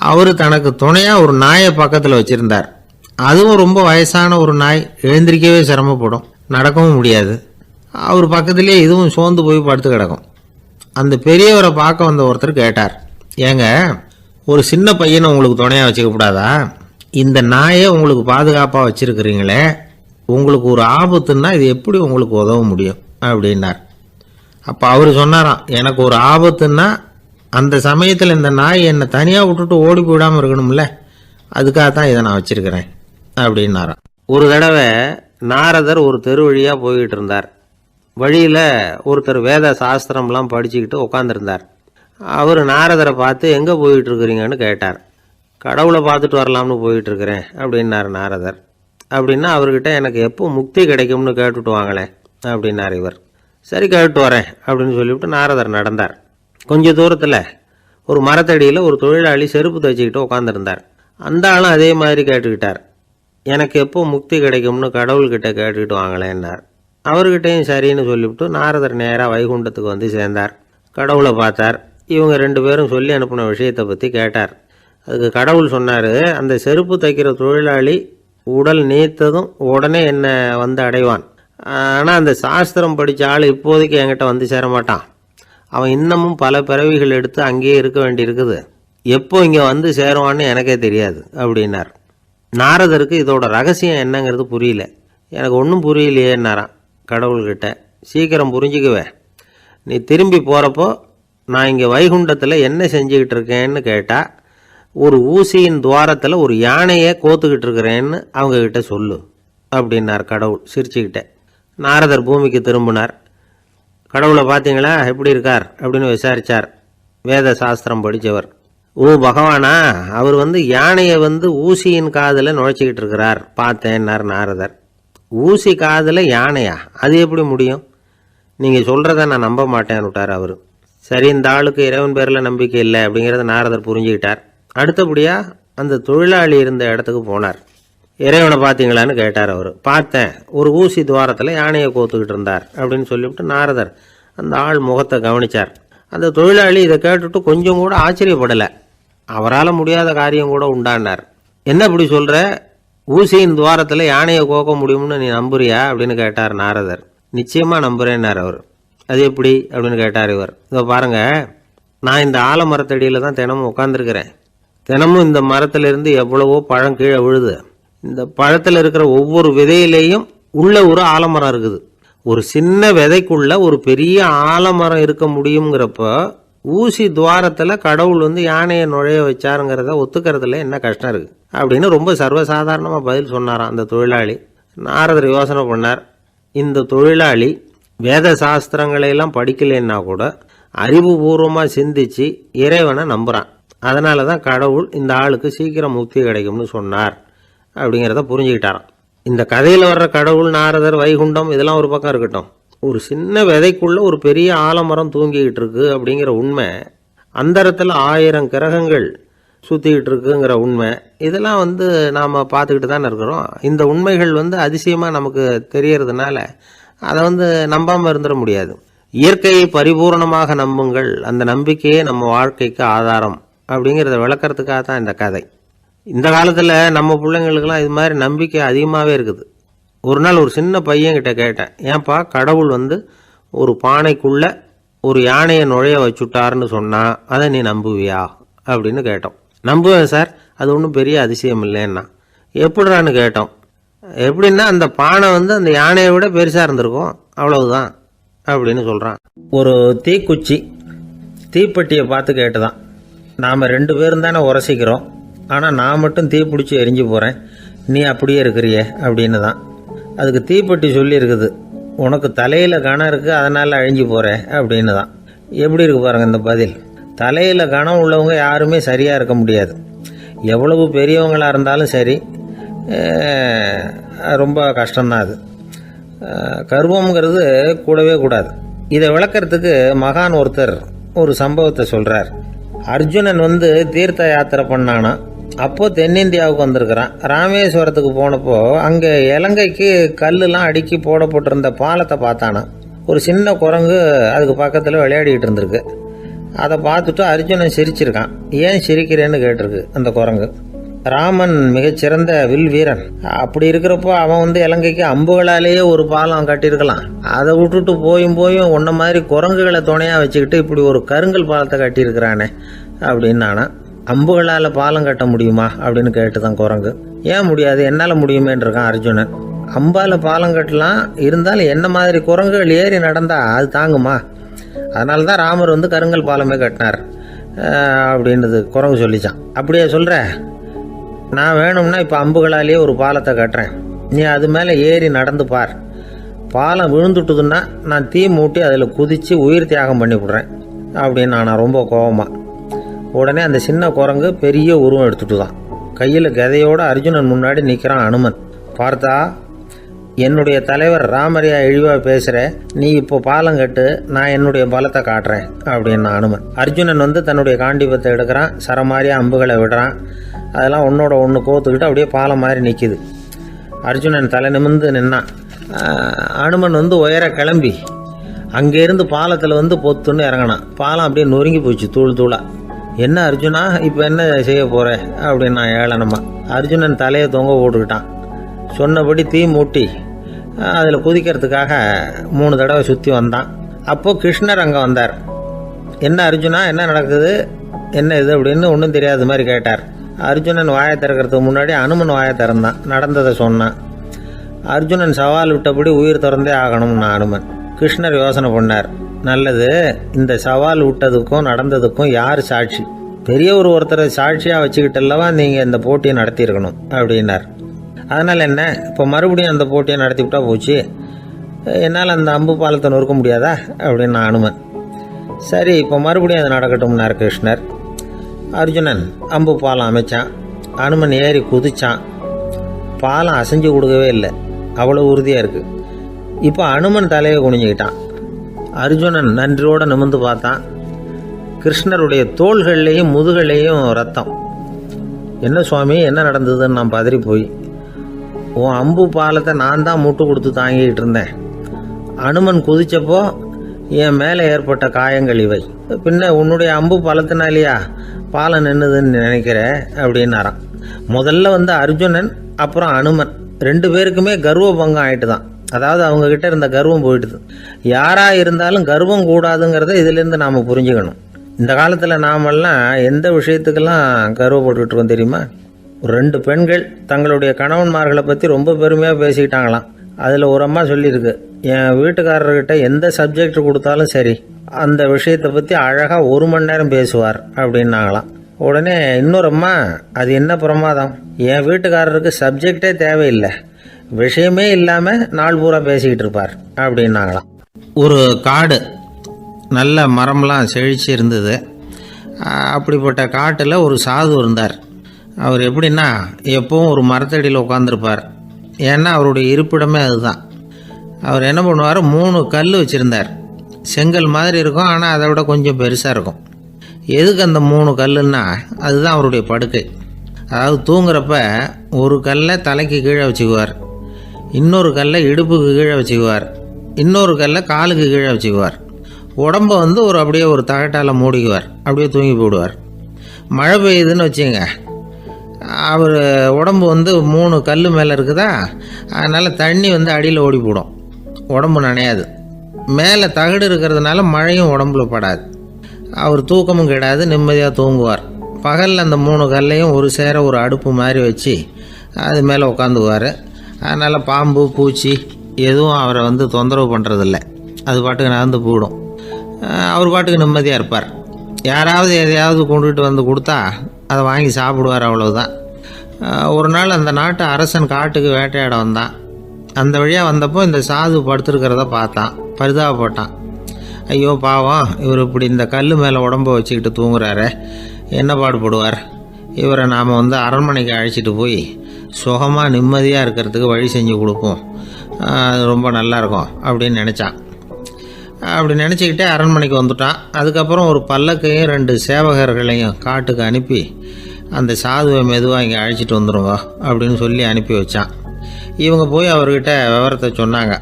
அவர் தனக்கு துணையாக ஒரு நாயை பக்கத்தில் வச்சுருந்தார். அதுவும் ரொம்ப வயசான ஒரு நாய், எழுந்திரிக்கவே சிரமப்படும், நடக்கவும் முடியாது. அவர் பக்கத்திலே இதுவும் சோர்ந்து போய் படுத்து கிடக்கும். அந்த பெரியவரை பார்க்க வந்த ஒருத்தர் கேட்டார், ஏங்க, ஒரு சின்ன பையனை உங்களுக்கு துணையாக வச்சுக்கப்படாதா? இந்த நாயை உங்களுக்கு பாதுகாப்பாக வச்சுருக்கிறீங்களே, உங்களுக்கு ஒரு ஆபத்துன்னா இது எப்படி உங்களுக்கு உதவ முடியும் அப்படின்னார். அப்போ அவர் சொன்னாராம், எனக்கு ஒரு ஆபத்துன்னா அந்த சமயத்தில் இந்த நாய் என்னை தனியாக விட்டுட்டு ஓடி போயிடாமல் இருக்கணும்ல, அதுக்காகத்தான் இதை நான் வச்சுருக்கிறேன் அப்படின்னாராம். ஒரு தடவை நாரதர் ஒரு தெரு வழியாக போய்கிட்டு இருந்தார். வழியில் ஒருத்தர் வேத சாஸ்திரம்லாம் படிச்சுக்கிட்டு உட்காந்துருந்தார். அவர் நாரதரை பார்த்து, எங்கே போயிட்டு இருக்கிறீங்கன்னு கேட்டார். கடவுளை பார்த்துட்டு வரலாம்னு போயிட்டுருக்கிறேன் அப்படின்னார் நாரதர். அப்படின்னா அவர்கிட்ட, எனக்கு எப்போ முக்தி கிடைக்கும்னு கேட்டுட்டு வாங்களேன் அப்படின்னார் இவர். சரி, கேட்டு வரேன் அப்படின்னு சொல்லிவிட்டு நாரதர் நடந்தார். கொஞ்சம் தூரத்தில் ஒரு மரத்தடியில் ஒரு தொழிலாளி செருப்பு தைச்சிக்கிட்டு உட்காந்துருந்தார். அந்த ஆளும் அதே மாதிரி கேட்டுக்கிட்டார், எனக்கு எப்போ முக்தி கிடைக்கும்னு கடவுள்கிட்ட கேட்டுக்கிட்டு வாங்களேன்னார். அவர்கிட்டையும் சரின்னு சொல்லிவிட்டு நாரதர் நேராக வைகுண்டத்துக்கு சேர்ந்தார். கடவுளை பார்த்தார். இவங்க 2 பேரும் சொல்லி அனுப்பின விஷயத்தை பற்றி கேட்டார். அதுக்கு கடவுள் சொன்னார், அந்த செருப்பு தைக்கிற தொழிலாளி உடல் நீத்ததும் உடனே என்னை அடைவான். ஆனால் அந்த சாஸ்திரம் படித்த ஆள் இப்போதைக்கு என்கிட்ட சேர மாட்டான். அவன் இன்னமும் பல பிறவிகள் எடுத்து அங்கேயே இருக்க வேண்டியிருக்குது. எப்போ இங்கே சேருவான்னு எனக்கே தெரியாது அப்படின்னார். நாரதருக்கு இதோட ரகசியம் என்னங்கிறது புரியல. எனக்கு ஒன்றும் புரியலையேன்னாரான் கடவுள்கிட்ட. சீக்கிரம் புரிஞ்சுக்குவேன், நீ திரும்பி போகிறப்போ நான் இங்கே வைகுண்டத்தில் என்ன செஞ்சுக்கிட்டு இருக்கேன்னு கேட்டால், ஒரு ஊசியின் துவாரத்தில் ஒரு யானையை கோத்துக்கிட்டு இருக்கிறேன்னு அவங்கக்கிட்ட சொல்லு அப்படின்னார் கடவுள் சிரிச்சுக்கிட்டே. நாரதர் பூமிக்கு திரும்பினார். கடவுளை பார்த்தீங்களா, எப்படி இருக்கார் அப்படின்னு விசாரித்தார். வேத சாஸ்திரம் படித்தவர். ஓ பகவானா, அவர் யானையை ஊசியின் காதில் நுழைச்சிக்கிட்டு இருக்கிறார் பார்த்தேன்னார் நாரதர். ஊசி காதில் யானையா, அது எப்படி முடியும்? நீங்கள் சொல்கிறத நான் நம்ப மாட்டேன்னு விட்டார் அவர். சரி, இந்த ஆளுக்கு இறைவன் பேரில் நம்பிக்கை இல்லை அப்படிங்கிறத நாரதர் புரிஞ்சுக்கிட்டார். அடுத்தபடியாக அந்த தொழிலாளி இருந்த இடத்துக்கு போனார். இறைவனை பார்த்தீங்களான்னு கேட்டார் அவர். பார்த்தேன், ஒரு ஊசி துவாரத்தில் யானையை கோத்துக்கிட்டு இருந்தார் அப்படின்னு சொல்லிவிட்டு நாரதர் அந்த ஆள் முகத்தை கவனித்தார். அந்த தொழிலாளி இதை கேட்டுட்டு கொஞ்சம் கூட ஆச்சரியப்படலை. அவரால் முடியாத காரியம் கூட உண்டானார். என்ன இப்படி சொல்கிற, ஊசியின் துவாரத்தில் யானையை கோக்க முடியும்னு நீ நம்புறியா அப்படின்னு கேட்டார் நாரதர். நிச்சயமாக நம்புகிறேன்னார் அவர். அது எப்படி அப்படின்னு கேட்டார் இவர். இதோ பாருங்கள், நான் இந்த ஆலமரத்தடியில் தான் தினமும் உட்காந்துருக்கிறேன். தினமும் இந்த மரத்திலிருந்து எவ்வளவோ பழம் கீழே விழுது. இந்த பழத்தில் இருக்கிற ஒவ்வொரு விதையிலேயும் உள்ள ஒரு ஆலமரம் இருக்குது. ஒரு சின்ன விதைக்குள்ள ஒரு பெரிய ஆலமரம் இருக்க முடியுங்கிறப்ப ஊசி துவாரத்தில் கடவுள் வந்து யானையை நுழைய வச்சாருங்கிறத ஒத்துக்கிறதுல என்ன கஷ்டம் இருக்குது அப்படின்னு ரொம்ப சர்வசாதாரணமாக பதில் சொன்னாராம் அந்த தொழிலாளி. நாரதர் யோசனை பண்ணார், இந்த தொழிலாளி வேத சாஸ்திரங்களையெல்லாம் படிக்கலைன்னா கூட அறிவுபூர்வமாக சிந்திச்சு இறைவனை நம்புகிறான். அதனால தான் கடவுள் இந்த ஆளுக்கு சீக்கிரம் முக்தி கிடைக்கும்னு சொன்னார் அப்படிங்கிறத புரிஞ்சுக்கிட்டாராம். இந்த கதையில் வர்ற கடவுள், நாரதர், வைகுண்டம் இதெல்லாம் ஒரு பக்கம் இருக்கட்டும், ஒரு சின்ன விதைக்குள்ள ஒரு பெரிய ஆலமரம் தூங்கிக்கிட்டு இருக்கு அப்படிங்கிற உண்மை, அந்தரத்தில் 1000 கிரகங்கள் சுற்றிக்கிட்டு இருக்குங்கிற உண்மை, இதெல்லாம் வந்து நாம் பார்த்துக்கிட்டு தானே இருக்கிறோம். இந்த உண்மைகள் வந்து அதிசயமாக நமக்கு தெரியறதுனால அதை வந்து நம்பாமல் இருந்துட முடியாது. இயற்கையை பரிபூர்ணமாக நம்புங்கள், அந்த நம்பிக்கையே நம்ம வாழ்க்கைக்கு ஆதாரம் அப்படிங்கிறத விளக்கறதுக்காக தான் இந்த கதை. இந்த காலத்தில் நம்ம பிள்ளைங்களுக்கெல்லாம் இது மாதிரி நம்பிக்கை அதிகமாகவே இருக்குது. ஒரு நாள் ஒரு சின்ன பையன்கிட்ட கேட்டேன், ஏன்பா கடவுள் வந்து ஒரு பானைக்குள்ளே ஒரு யானையை நுழைய வச்சுட்டாருன்னு சொன்னால் அதை நீ நம்புவியா அப்படின்னு கேட்டோம். நம்புவேன் சார், அது ஒன்றும் பெரிய அதிசயம் இல்லைன்னா. எப்படிறான்னு கேட்டோம். எப்படின்னா அந்த பானை வந்து அந்த யானையை விட பெருசாக இருந்திருக்கும், அவ்வளவுதான் அப்படின்னு சொல்கிறான். ஒரு தீக்குச்சி தீப்பெட்டியை பார்த்து கேட்டுதான், நாம் 2 பேரும் தானே உரசிக்கிறோம், ஆனால் நான் மட்டும் தீ பிடிச்சி எரிஞ்சு போகிறேன், நீ அப்படியே இருக்கிறியே அப்படின்னு தான். அதுக்கு தீப்பெட்டி சொல்லியிருக்குது, உனக்கு தலையில் கணம் இருக்குது அதனால் அழிஞ்சு போகிறேன் அப்படின்னு தான். எப்படி இருக்கு பாருங்கள் இந்த பதில். தலையில் கணம் உள்ளவங்க யாருமே சரியாக இருக்க முடியாது. எவ்வளவு பெரியவங்களாக இருந்தாலும் சரி, ரொம்ப கஷ்டம்தான் அது. கர்வம்ங்கிறது கூடவே கூடாது. இதை விளக்கறதுக்கு மகான் ஒருத்தர் ஒரு சம்பவத்தை சொல்கிறார். அர்ஜுனன் வந்து தீர்த்த யாத்திரை பண்ணானா, அப்போ தென்னிந்தியாவுக்கு வந்திருக்கிறான். ராமேஸ்வரத்துக்கு போனப்போ அங்கே இலங்கைக்கு கல்லுலாம் அடுக்கி போடப்பட்டிருந்த பாலத்தை பார்த்தானா. ஒரு சின்ன குரங்கு அதுக்கு பக்கத்தில் விளையாடிக்கிட்டு இருந்திருக்கு. அதை பார்த்துட்டு அர்ஜுனன் சிரிச்சிருக்கான். ஏன் சிரிக்கிறேன்னு கேட்டிருக்கு அந்த குரங்கு. ராமன் மிகச்சிறந்த வில் வீரன், அப்படி இருக்கிறப்போ அவன் வந்து இலங்கைக்கு அம்புகளாலேயே ஒரு பாலம் கட்டியிருக்கலாம். அதை விட்டுட்டு போயும் உன்ன மாதிரி குரங்குகளை துணையாக வச்சுக்கிட்டு இப்படி ஒரு கருங்கல் பாலத்தை கட்டியிருக்கிறானே அப்படின்னு நானா. அம்புகளால் பாலம் கட்ட முடியுமா அப்படின்னு கேட்டுதான் குரங்கு. ஏன் முடியாது, என்னால் முடியுமேன்னு இருக்கான் அர்ஜுனன். அம்பால் பாலம் கட்டலாம், இருந்தாலும் என்ன மாதிரி குரங்குகள் ஏறி நடந்தா அது தாங்குமா? அதனால தான் ராமர் வந்து கருங்கல் பாலமே கட்டினார் அப்படின்றது குரங்கு சொல்லிச்சான். அப்படியே சொல்கிற, நான் வேணும்னா இப்போ அம்புகளாலேயே ஒரு பாலத்தை கட்டுறேன், நீ அது மேலே ஏறி நடந்து பார். பாலம் விழுந்துட்டுதுன்னா நான் தீ மூட்டி அதில் குதித்து உயிர் தியாகம் பண்ணி விட்றேன் அப்படின்னு நான் ரொம்ப கோபமாக. உடனே அந்த சின்ன குரங்கு பெரிய உருவம் எடுத்துட்டு தான் கையில் கதையோடு அர்ஜுனன் முன்னாடி நிற்கிறான் அனுமன். பார்த்தா, என்னுடைய தலைவர் ராமரையா இழிவாக பேசுகிற, நீ இப்போ பாலம் கட்டு, நான் என்னுடைய பலத்தை காட்டுறேன் அப்படின்னு அனுமன். அர்ஜுனன் வந்து தன்னுடைய காண்டிபத்தை எடுக்கிறான், சரமாரியாக அம்புகளை விடுறான். அதெல்லாம் ஒன்றோட ஒன்று கோத்துக்கிட்டு அப்படியே பாலம் மாதிரி நிற்கிது. அர்ஜுனன் தலை நிமிர்ந்து நின்னான். அனுமன் வந்து உயர கிளம்பி அங்கேருந்து பாலத்தில் வந்து பொத்துன்னு இறங்கினான். பாலம் அப்படியே நொறுங்கி போச்சு தூள் தூளாக. என்ன அர்ஜுனா, இப்போ என்ன செய்ய போகிற அப்படின்னு நான் ஏளனமா. அர்ஜுனன் தலையை தொங்க போட்டுக்கிட்டான். சொன்னபடி தீ மூட்டி அதில் குதிக்கிறதுக்காக 3 தடவை சுற்றி வந்தான். அப்போது கிருஷ்ணர் அங்கே வந்தார். என்ன அர்ஜுனா, என்ன நடக்குது, என்ன இது அப்படின்னு ஒன்றும் தெரியாத மாதிரி கேட்டார். அர்ஜுனன் வாயை திறக்கிறதுக்கு முன்னாடி அனுமன் வாயை திறந்தான், நடந்ததை சொன்னான். அர்ஜுனன் சவால் விட்டபடி உயிர் திறந்தே ஆகணும்னு அனுமன். கிருஷ்ணர் யோசனை பண்ணார். நல்லது, இந்த சவால் விட்டதுக்கும் நடந்ததுக்கும் யார் சாட்சி? பெரியவர் ஒருத்தரை சாட்சியாக வச்சுக்கிட்டல்லவா நீங்கள் இந்த போட்டியை நடத்தியிருக்கணும் அப்படின்னார். அதனால் என்ன, இப்போ மறுபடியும் அந்த போட்டியை நடத்தி விட்டா போச்சு, என்னால் அந்த அம்பு பாலத்தை நொறுக்க முடியாதா அப்படின்னு அனுமன். சரி, இப்போ மறுபடியும் அது நடக்கட்டும்னார் கிருஷ்ணர். அர்ஜுனன் அம்பு பாலம் அமைச்சான். அனுமன் ஏறி குதிச்சான். பாலம் அசைஞ்சு கொடுக்கவே இல்லை, அவ்வளோ உறுதியாக இருக்குது. இப்போ அனுமன் தலையை குனிஞ்சிக்கிட்டான். அர்ஜுனன் நன்றியோடு நிமிர்ந்து பார்த்தான். கிருஷ்ணருடைய தோள்கள்லேயும் முதுகள்லேயும் ரத்தம். என்ன சுவாமி, என்ன நடந்ததுன்னு நான் பதறி போய், உன் அம்பு பாலத்தை நான் தான் முட்டு கொடுத்து தாங்கிக்கிட்டு இருந்தேன். அனுமன் குதிச்சப்போ என் மேலே ஏற்பட்ட காயங்கள் இவை. பின்ன உன்னுடைய அம்பு பாலத்தினாலேயா பாலம் நின்றுதுன்னு நினைக்கிற அப்படின்னாராம். முதல்ல வந்து அர்ஜுனன் அப்புறம் அனுமன் 2 பேருக்குமே கர்வ பங்கம் ஆயிட்டு தான். அதாவது அவங்க கிட்ட இருந்த கர்வம் போயிட்டுது. யாராக இருந்தாலும் கர்வம் கூடாதுங்கிறத இதிலேருந்து நாம் புரிஞ்சுக்கணும். இந்த காலத்தில் நாமெல்லாம் எந்த விஷயத்துக்கெல்லாம் கர்வப்பட்டுக்கிட்டு இருக்கோம் தெரியுமா? 2 பெண்கள் தங்களுடைய கணவன்மார்களை பற்றி ரொம்ப பெருமையாக பேசிக்கிட்டாங்களாம். அதில் ஒரு அம்மா சொல்லியிருக்கு, என் வீட்டுக்காரர்கிட்ட எந்த சப்ஜெக்ட் கொடுத்தாலும் சரி அந்த விஷயத்தை பற்றி அழகாக 1 மணி நேரம் பேசுவார் அப்படின்னாங்களாம். உடனே இன்னொரு அம்மா, அது என்ன பிரமாதம், என் வீட்டுக்காரருக்கு சப்ஜெக்டே தேவையில்லை, விஷயமே இல்லாமல் நாள் பூரா பேசிக்கிட்டு இருப்பார் அப்படின்னாங்களாம். ஒரு காடு, நல்ல மரம்லாம் செழிச்சு இருந்தது. அப்படிப்பட்ட காட்டில் ஒரு சாது இருந்தார். அவர் எப்படின்னா எப்பவும் ஒரு மரத்தடியில் உட்காந்துருப்பார். ஏன்னா அவருடைய இருப்பிடமே அதுதான். அவர் என்ன பண்ணுவார், 3 கல் வச்சுருந்தார். செங்கல் மாதிரி இருக்கும், ஆனால் அதை விட கொஞ்சம் பெருசாக இருக்கும். எதுக்கு அந்த 3 கல்லுன்னா அதுதான் அவருடைய படுக்கை. அதாவது தூங்குறப்ப ஒரு கல்லை தலைக்கு கீழே வச்சுக்குவார், இன்னொரு கல்லை இடுப்புக்கு கீழே வச்சுக்குவார், இன்னொரு கல்லை காலுக்கு கீழே வச்சுக்குவார். உடம்பை அப்படியே ஒரு தகட்டால் மூடிக்குவார், அப்படியே தூங்கி போடுவார். மழை பெய்யுதுன்னு வச்சுங்க, அவர் உடம்பு 3 கல் மேலே இருக்குதா, அதனால் தண்ணி அடியில் ஓடி போடும், உடம்பு நனையாது. மேலே தகடு இருக்கிறதுனால மழையும் உடம்புல படாது. அவர் தூக்கமும் கிடாது, நிம்மதியாக தூங்குவார். பகலில் அந்த 3 கல்லையும் ஒரு சேர ஒரு அடுப்பு மாதிரி வச்சு அது மேலே உட்காந்துக்குவார். அதனால் பாம்பு பூச்சி எதுவும் அவரை தொந்தரவு பண்ணுறதில்ல, அது பாட்டுக்கு நடந்து போயிடும். அவர் பாட்டுக்கு நிம்மதியாக இருப்பார். யாராவது எதையாவது கொண்டுகிட்டு கொடுத்தா அதை வாங்கி சாப்பிடுவார், அவ்வளவுதான். ஒரு நாள் அந்த நாட்டு அரசன் காட்டுக்கு வேட்டையாட வந்தான். அந்த வழியாக வந்தப்போ இந்த சாது படுத்துருக்கிறத பார்த்தான், பரிதாபப்பட்டான். ஐயோ பாவம், இவர் இப்படி இந்த கல் மேலே உடம்பை வச்சுக்கிட்டு தூங்குறாரு, என்ன பாடுபடுவார், இவரை நாம் அரண்மனைக்கு அழைச்சிட்டு போய் சுகமாக நிம்மதியாக இருக்கிறதுக்கு வழி செஞ்சு கொடுப்போம், அது ரொம்ப நல்லாயிருக்கும் அப்படின்னு நினச்சான். அப்படி நினச்சிக்கிட்டே அரண்மனைக்கு வந்துட்டான். அதுக்கப்புறம் ஒரு பல்லக்கையும் 2 சேவகர்களையும் காட்டுக்கு அனுப்பி அந்த சாதுவை மெதுவாக இங்கே அழைச்சிட்டு வந்துடுங்க அப்படின்னு சொல்லி அனுப்பி வச்சான். இவங்க போய் அவர்கிட்ட விவரத்தை சொன்னாங்க.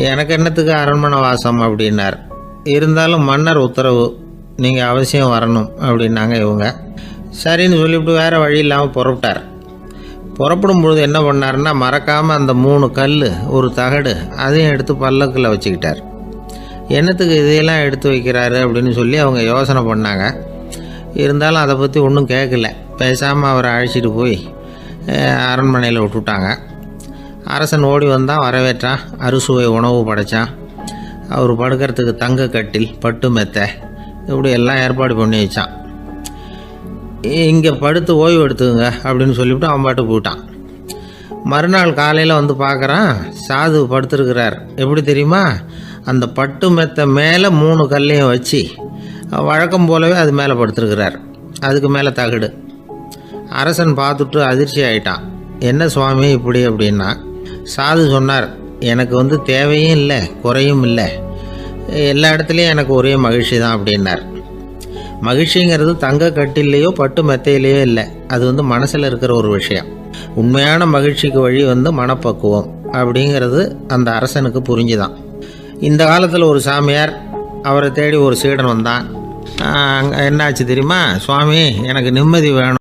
எனக்கு என்னத்துக்கு அரண்மனை வாசம் அப்படின்னார். இருந்தாலும் மன்னர் உத்தரவு, நீங்கள் அவசியம் வரணும் அப்படின்னாங்க இவங்க. சரின்னு சொல்லிவிட்டு வேறு வழி இல்லாமல் புறப்பட்டார். புறப்படும் பொழுது என்ன பண்ணாருன்னா, மறக்காமல் அந்த 3 கல் ஒரு தகடு அதையும் எடுத்து பல்லக்கில் வச்சுக்கிட்டார். என்னத்துக்கு இதையெல்லாம் எடுத்து வைக்கிறாரு அப்படின்னு சொல்லி அவங்க யோசனை பண்ணாங்க. இருந்தாலும் அதை பற்றி ஒன்றும் கேட்கல. பேசாமல் அவரை அழைச்சிட்டு போய் அரண்மனையில் விட்டுட்டாங்க. அரசன் ஓடி வந்தான், வரவேற்றான், அறுசுவை உணவு படைத்தான். அவர் படுக்கிறதுக்கு தங்க கட்டில், பட்டு மெத்தை, இப்படி எல்லாம் ஏற்பாடு பண்ணி வச்சான். இங்கே படுத்து ஓய்வு எடுத்துங்க அப்படின்னு சொல்லிவிட்டு அவன் பாட்டு போயிட்டான். மறுநாள் காலையில் பார்க்குறான், சாது படுத்துருக்கிறார். எப்படி தெரியுமா, அந்த பட்டு மெத்தை மேலே 3 கல்லையும் வச்சு வழக்கம் போலவே அது மேலே படுத்துருக்கிறார். அதுக்கு மேலே தகடு. அரசன் பார்த்துட்டு அதிர்ச்சி ஆகிட்டான். என்ன சுவாமி இப்படி அப்படின்னா, சாது சொன்னார், எனக்கு தேவையும் இல்லை குறையும் இல்லை, எல்லா இடத்துலையும் எனக்கு ஒரே மகிழ்ச்சி தான் அப்படின்னார். மகிழ்ச்சிங்கிறது தங்க கட்டிலேயோ பட்டு மெத்தையிலேயோ இல்லை, அது மனசில் இருக்கிற ஒரு விஷயம். உண்மையான மகிழ்ச்சிக்கு வழி மனப்பக்குவம் அப்படிங்கிறது அந்த அரசனுக்கு புரிஞ்சுதான். இந்த காலத்தில் ஒரு சாமியார், அவரை தேடி ஒரு சீடன் வந்தான். என்னாச்சு தெரியுமா, சுவாமி எனக்கு நிம்மதி வேணும்